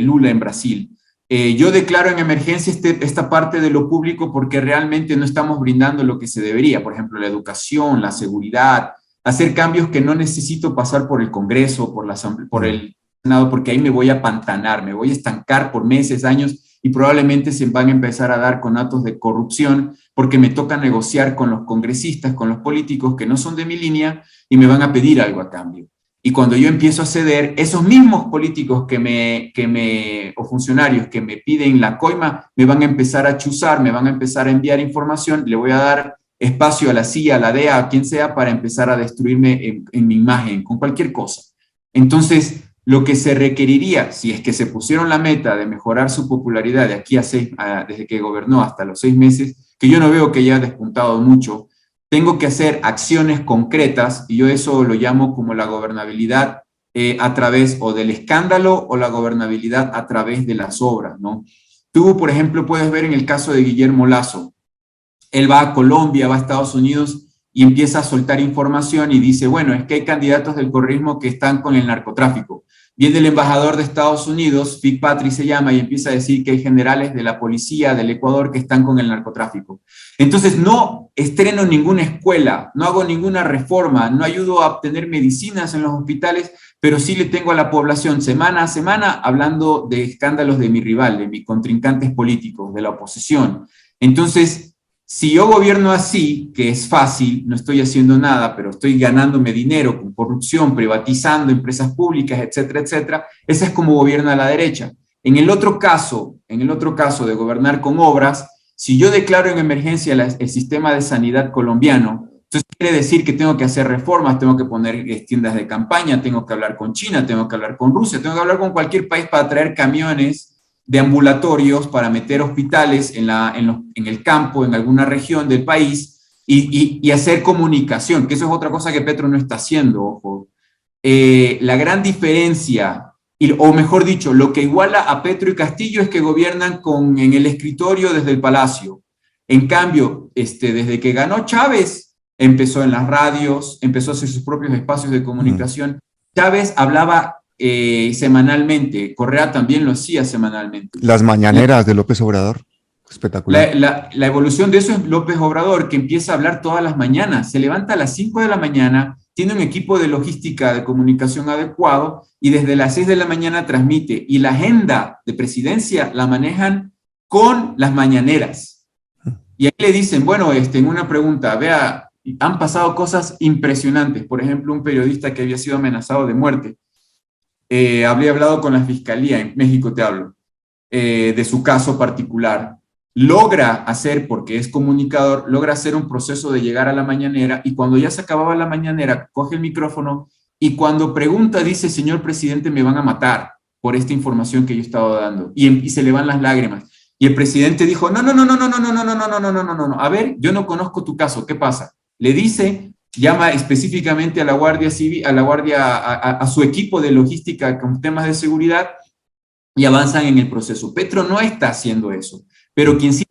Lula en Brasil. Yo declaro en emergencia esta parte de lo público porque realmente no estamos brindando lo que se debería, por ejemplo, la educación, la seguridad, hacer cambios que no necesito pasar por el Congreso, por el Senado, porque ahí me voy a pantanar, me voy a estancar por meses, años, y probablemente se van a empezar a dar con actos de corrupción, porque me toca negociar con los congresistas, con los políticos que no son de mi línea, y me van a pedir algo a cambio. Y cuando yo empiezo a ceder, esos mismos políticos o funcionarios que me piden la coima, me van a empezar a chuzar, me van a empezar a enviar información, le voy a dar espacio a la CIA, a la DEA, a quien sea, para empezar a destruirme en mi imagen, con cualquier cosa. Entonces, lo que se requeriría, si es que se pusieron la meta de mejorar su popularidad de aquí desde que gobernó hasta los 6 meses, que yo no veo que haya despuntado mucho, tengo que hacer acciones concretas, y yo eso lo llamo como la gobernabilidad a través o del escándalo o la gobernabilidad a través de las obras, ¿no? Tú, por ejemplo, puedes ver en el caso de Guillermo Lasso, él va a Colombia, va a Estados Unidos y empieza a soltar información y dice, bueno, es que hay candidatos del correísmo que están con el narcotráfico. Viene el embajador de Estados Unidos, Fitzpatrick se llama, y empieza a decir que hay generales de la policía del Ecuador que están con el narcotráfico. Entonces no estreno ninguna escuela, no hago ninguna reforma, no ayudo a obtener medicinas en los hospitales, pero sí le tengo a la población semana a semana hablando de escándalos de mi rival, de mis contrincantes políticos, de la oposición. Entonces, si yo gobierno así, que es fácil, no estoy haciendo nada, pero estoy ganándome dinero con corrupción, privatizando empresas públicas, etcétera, etcétera, esa es como gobierna la derecha. En el otro caso de gobernar con obras, si yo declaro en emergencia el sistema de sanidad colombiano, entonces quiere decir que tengo que hacer reformas, tengo que poner tiendas de campaña, tengo que hablar con China, tengo que hablar con Rusia, tengo que hablar con cualquier país para traer camiones de ambulatorios para meter hospitales en el campo, en alguna región del país, y hacer comunicación, que eso es otra cosa que Petro no está haciendo, ojo. La gran diferencia, o mejor dicho, lo que iguala a Petro y Castillo es que gobiernan en el escritorio desde el Palacio. En cambio, desde que ganó Chávez, empezó en las radios, empezó a hacer sus propios espacios de comunicación. Chávez hablaba semanalmente, Correa también lo hacía semanalmente. Las mañaneras de López Obrador, espectacular. La evolución de eso es López Obrador, que empieza a hablar todas las mañanas, se levanta a las 5 de la mañana, tiene un equipo de logística de comunicación adecuado y desde las 6 de la mañana transmite. Y la agenda de presidencia la manejan con las mañaneras. Y ahí le dicen, bueno, en una pregunta, vea, han pasado cosas impresionantes. Por ejemplo, un periodista que había sido amenazado de muerte, habría hablado con la fiscalía, en México te hablo, de su caso particular. Logra hacer, porque es comunicador, logra hacer un proceso de llegar a la mañanera y cuando ya se acababa la mañanera, coge el micrófono y cuando pregunta dice, señor presidente, me van a matar por esta información que yo estaba dando. Y se le van las lágrimas. Y el presidente dijo, no, a ver, yo no conozco tu caso, ¿qué pasa? Le dice, llama específicamente a la Guardia Civil, a su equipo de logística con temas de seguridad y avanzan en el proceso. Petro no está haciendo eso, pero quien sí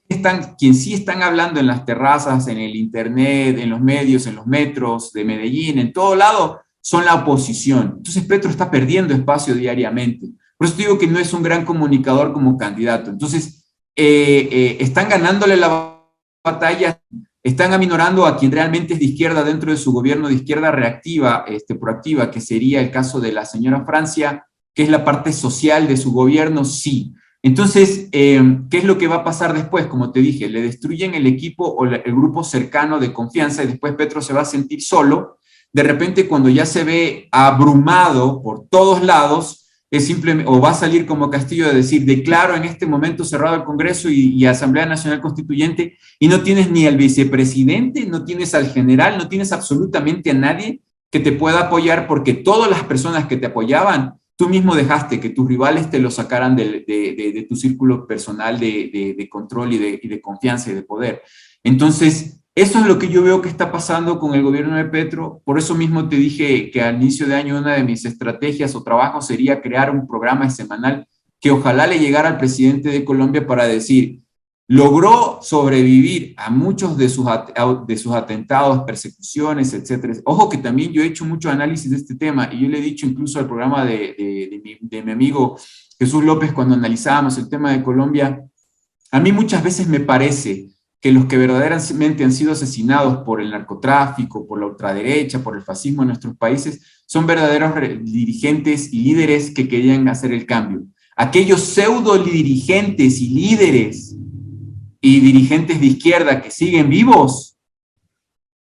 están hablando en las terrazas, en el internet, en los medios, en los metros de Medellín, en todo lado, son la oposición. Entonces Petro está perdiendo espacio diariamente. Por eso digo que no es un gran comunicador como candidato. Entonces, están ganándole la batalla, están aminorando a quien realmente es de izquierda dentro de su gobierno, de izquierda reactiva, proactiva, que sería el caso de la señora Francia, que es la parte social de su gobierno, sí. Entonces, ¿qué es lo que va a pasar después? Como te dije, le destruyen el equipo o el grupo cercano de confianza y después Petro se va a sentir solo. De repente, cuando ya se ve abrumado por todos lados, es simplemente, o va a salir como Castillo de decir, declaro en este momento cerrado el Congreso y Asamblea Nacional Constituyente, y no tienes ni al vicepresidente, no tienes al general, no tienes absolutamente a nadie que te pueda apoyar, porque todas las personas que te apoyaban, tú mismo dejaste que tus rivales te lo sacaran de tu círculo personal de control y de confianza y de poder. Entonces, eso es lo que yo veo que está pasando con el gobierno de Petro. Por eso mismo te dije que al inicio de año una de mis estrategias o trabajos sería crear un programa semanal que ojalá le llegara al presidente de Colombia para decir, logró sobrevivir a muchos de sus atentados, persecuciones, etcétera. Ojo que también yo he hecho mucho análisis de este tema y yo le he dicho incluso al programa de mi amigo Jesús López cuando analizábamos el tema de Colombia, a mí muchas veces me parece que los que verdaderamente han sido asesinados por el narcotráfico, por la ultraderecha, por el fascismo en nuestros países, son verdaderos dirigentes y líderes que querían hacer el cambio. Aquellos pseudo dirigentes y líderes y dirigentes de izquierda que siguen vivos,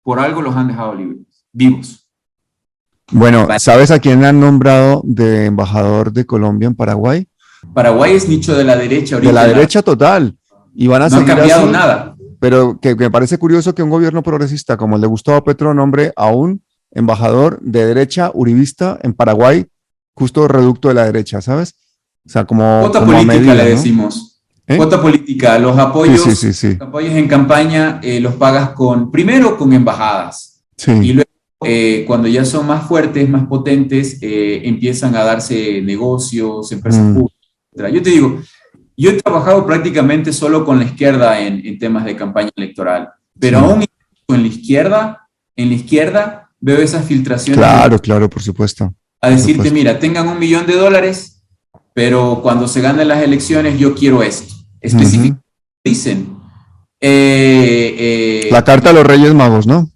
por algo los han dejado libres, vivos. Bueno, ¿sabes a quién han nombrado de embajador de Colombia en Paraguay? Paraguay es nicho de la derecha ahorita. De la derecha total. Y van a no ha cambiado así, nada. Pero que me parece curioso que un gobierno progresista como el de Gustavo Petro nombre a un embajador de derecha uribista en Paraguay, justo reducto de la derecha, ¿sabes? O sea, como cuota como política, medida, le ¿no? decimos. Cuota política, los apoyos, Sí. Los apoyos en campaña los pagas primero con embajadas. Sí. Y luego, cuando ya son más fuertes, más potentes, empiezan a darse negocios, empresas públicas, etc. Yo te digo, yo he trabajado prácticamente solo con la izquierda en temas de campaña electoral, pero aún en la izquierda veo esas filtraciones. Claro, por supuesto. A decirte, mira, tengan $1 millón, pero cuando se ganen las elecciones yo quiero esto. Específicamente dicen. La carta a los Reyes Magos, ¿no?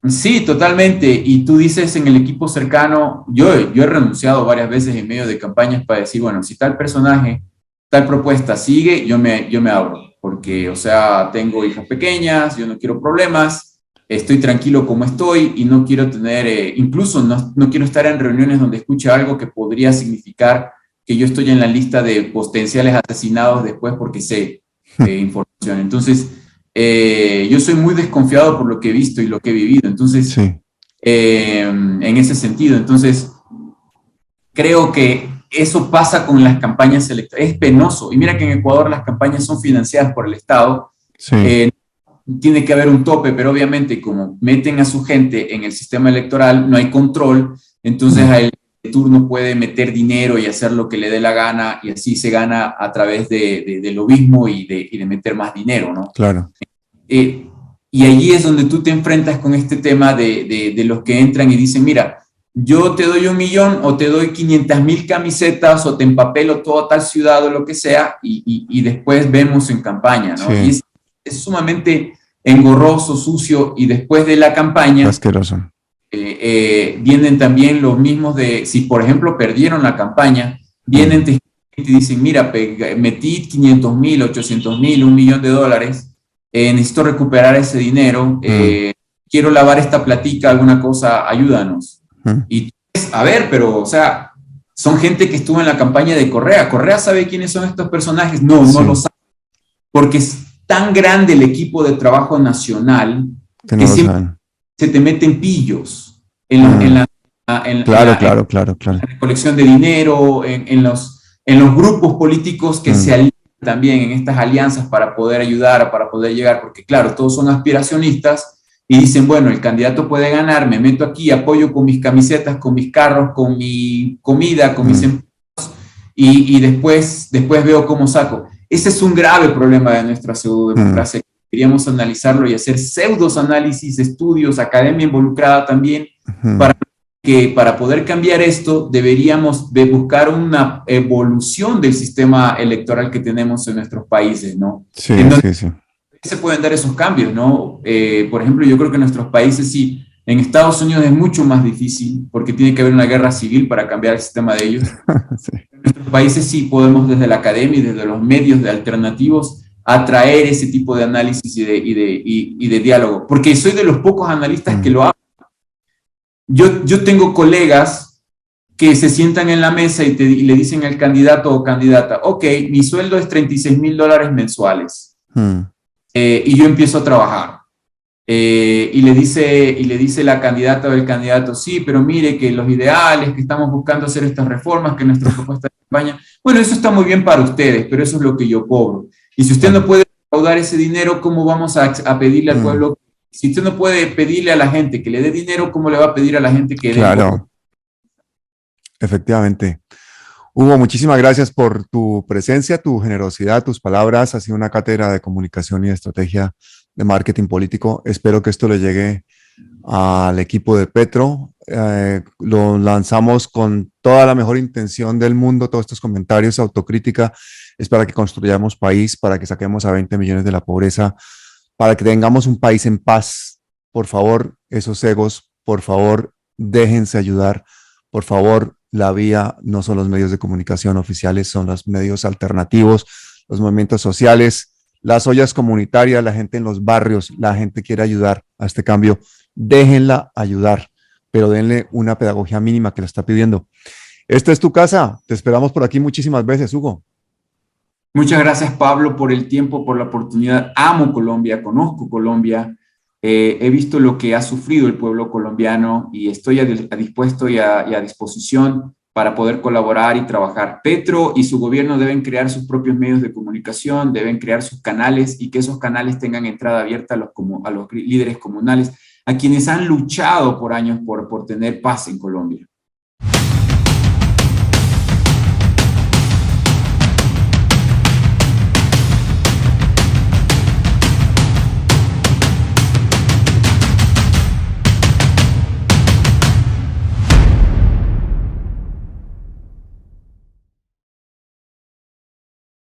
Sí, totalmente. Y tú dices en el equipo cercano, yo he renunciado varias veces en medio de campañas para decir, bueno, si tal personaje, tal propuesta sigue, yo me abro. Porque, o sea, tengo hijas pequeñas, yo no quiero problemas, estoy tranquilo como estoy y no quiero tener, incluso no quiero estar en reuniones donde escuche algo que podría significar que yo estoy en la lista de potenciales asesinados después porque sé información. Entonces, yo soy muy desconfiado por lo que he visto y lo que he vivido. Entonces, en ese sentido, entonces, creo que eso pasa con las campañas electorales. Es penoso. Y mira que en Ecuador las campañas son financiadas por el Estado. tiene que haber un tope, pero obviamente como meten a su gente en el sistema electoral, no hay control, entonces a él de turno puede meter dinero y hacer lo que le dé la gana, y así se gana a través del lobismo y de meter más dinero, ¿no? Claro. Y allí es donde tú te enfrentas con este tema de los que entran y dicen, mira, yo te doy 1 millón o te doy 500,000 camisetas o te empapelo toda tal ciudad o lo que sea, y después vemos en campaña, ¿no? Sí. Y es sumamente engorroso, sucio, y después de la campaña asqueroso. Vienen también los mismos de, si por ejemplo perdieron la campaña, vienen y dicen, mira, metí 500,000, 800,000, $1 millón, necesito recuperar ese dinero, quiero lavar esta platica, alguna cosa, ayúdanos. Y a ver, pero, o sea, son gente que estuvo en la campaña de Correa. ¿Correa sabe quiénes son estos personajes? No, no lo sabe. Porque es tan grande el equipo de trabajo nacional que siempre se te meten pillos en la recolección de dinero, en los grupos políticos que se alinean también en estas alianzas para poder ayudar, para poder llegar, porque claro, todos son aspiracionistas y dicen, bueno, el candidato puede ganar, me meto aquí, apoyo con mis camisetas, con mis carros, con mi comida, con mis empleos, y después veo cómo saco. Ese es un grave problema de nuestra pseudodemocracia. Queríamos analizarlo y hacer pseudoanálisis, estudios, academia involucrada también, para poder cambiar esto deberíamos de buscar una evolución del sistema electoral que tenemos en nuestros países, ¿no? Sí. Se pueden dar esos cambios, ¿no? Por ejemplo, yo creo que en nuestros países sí. En Estados Unidos es mucho más difícil porque tiene que haber una guerra civil para cambiar el sistema de ellos. Sí. En nuestros países sí podemos desde la academia y desde los medios de alternativos atraer ese tipo de análisis y de diálogo, porque soy de los pocos analistas que lo hago. Yo tengo colegas que se sientan en la mesa y le dicen al candidato o candidata, ok, mi sueldo es $36,000 mensuales, y yo empiezo a trabajar. Y le dice la candidata o el candidato, sí, pero mire que los ideales, que estamos buscando hacer estas reformas, que nuestra propuesta de campaña, bueno, eso está muy bien para ustedes, pero eso es lo que yo cobro. Y si usted no puede recaudar ese dinero, ¿cómo vamos a pedirle al pueblo? Si usted no puede pedirle a la gente que le dé dinero, ¿cómo le va a pedir a la gente que dé dinero? Claro, efectivamente. Hugo, muchísimas gracias por tu presencia, tu generosidad, tus palabras. Ha sido una cátedra de comunicación y de estrategia de marketing político. Espero que esto le llegue al equipo de Petro. Lo lanzamos con toda la mejor intención del mundo. Todos estos comentarios, autocrítica, es para que construyamos país, para que saquemos a 20 millones de la pobreza, para que tengamos un país en paz. Por favor, esos egos, por favor, déjense ayudar. Por favor, la vía no son los medios de comunicación oficiales, son los medios alternativos, los movimientos sociales, las ollas comunitarias, la gente en los barrios, la gente quiere ayudar a este cambio. Déjenla ayudar, pero denle una pedagogía mínima que la está pidiendo. Esta es tu casa. Te esperamos por aquí muchísimas veces, Hugo. Muchas gracias, Pablo, por el tiempo, por la oportunidad. Amo Colombia, conozco Colombia, he visto lo que ha sufrido el pueblo colombiano y estoy dispuesto y a disposición para poder colaborar y trabajar. Petro y su gobierno deben crear sus propios medios de comunicación, deben crear sus canales y que esos canales tengan entrada abierta a los líderes comunales, a quienes han luchado por años por tener paz en Colombia.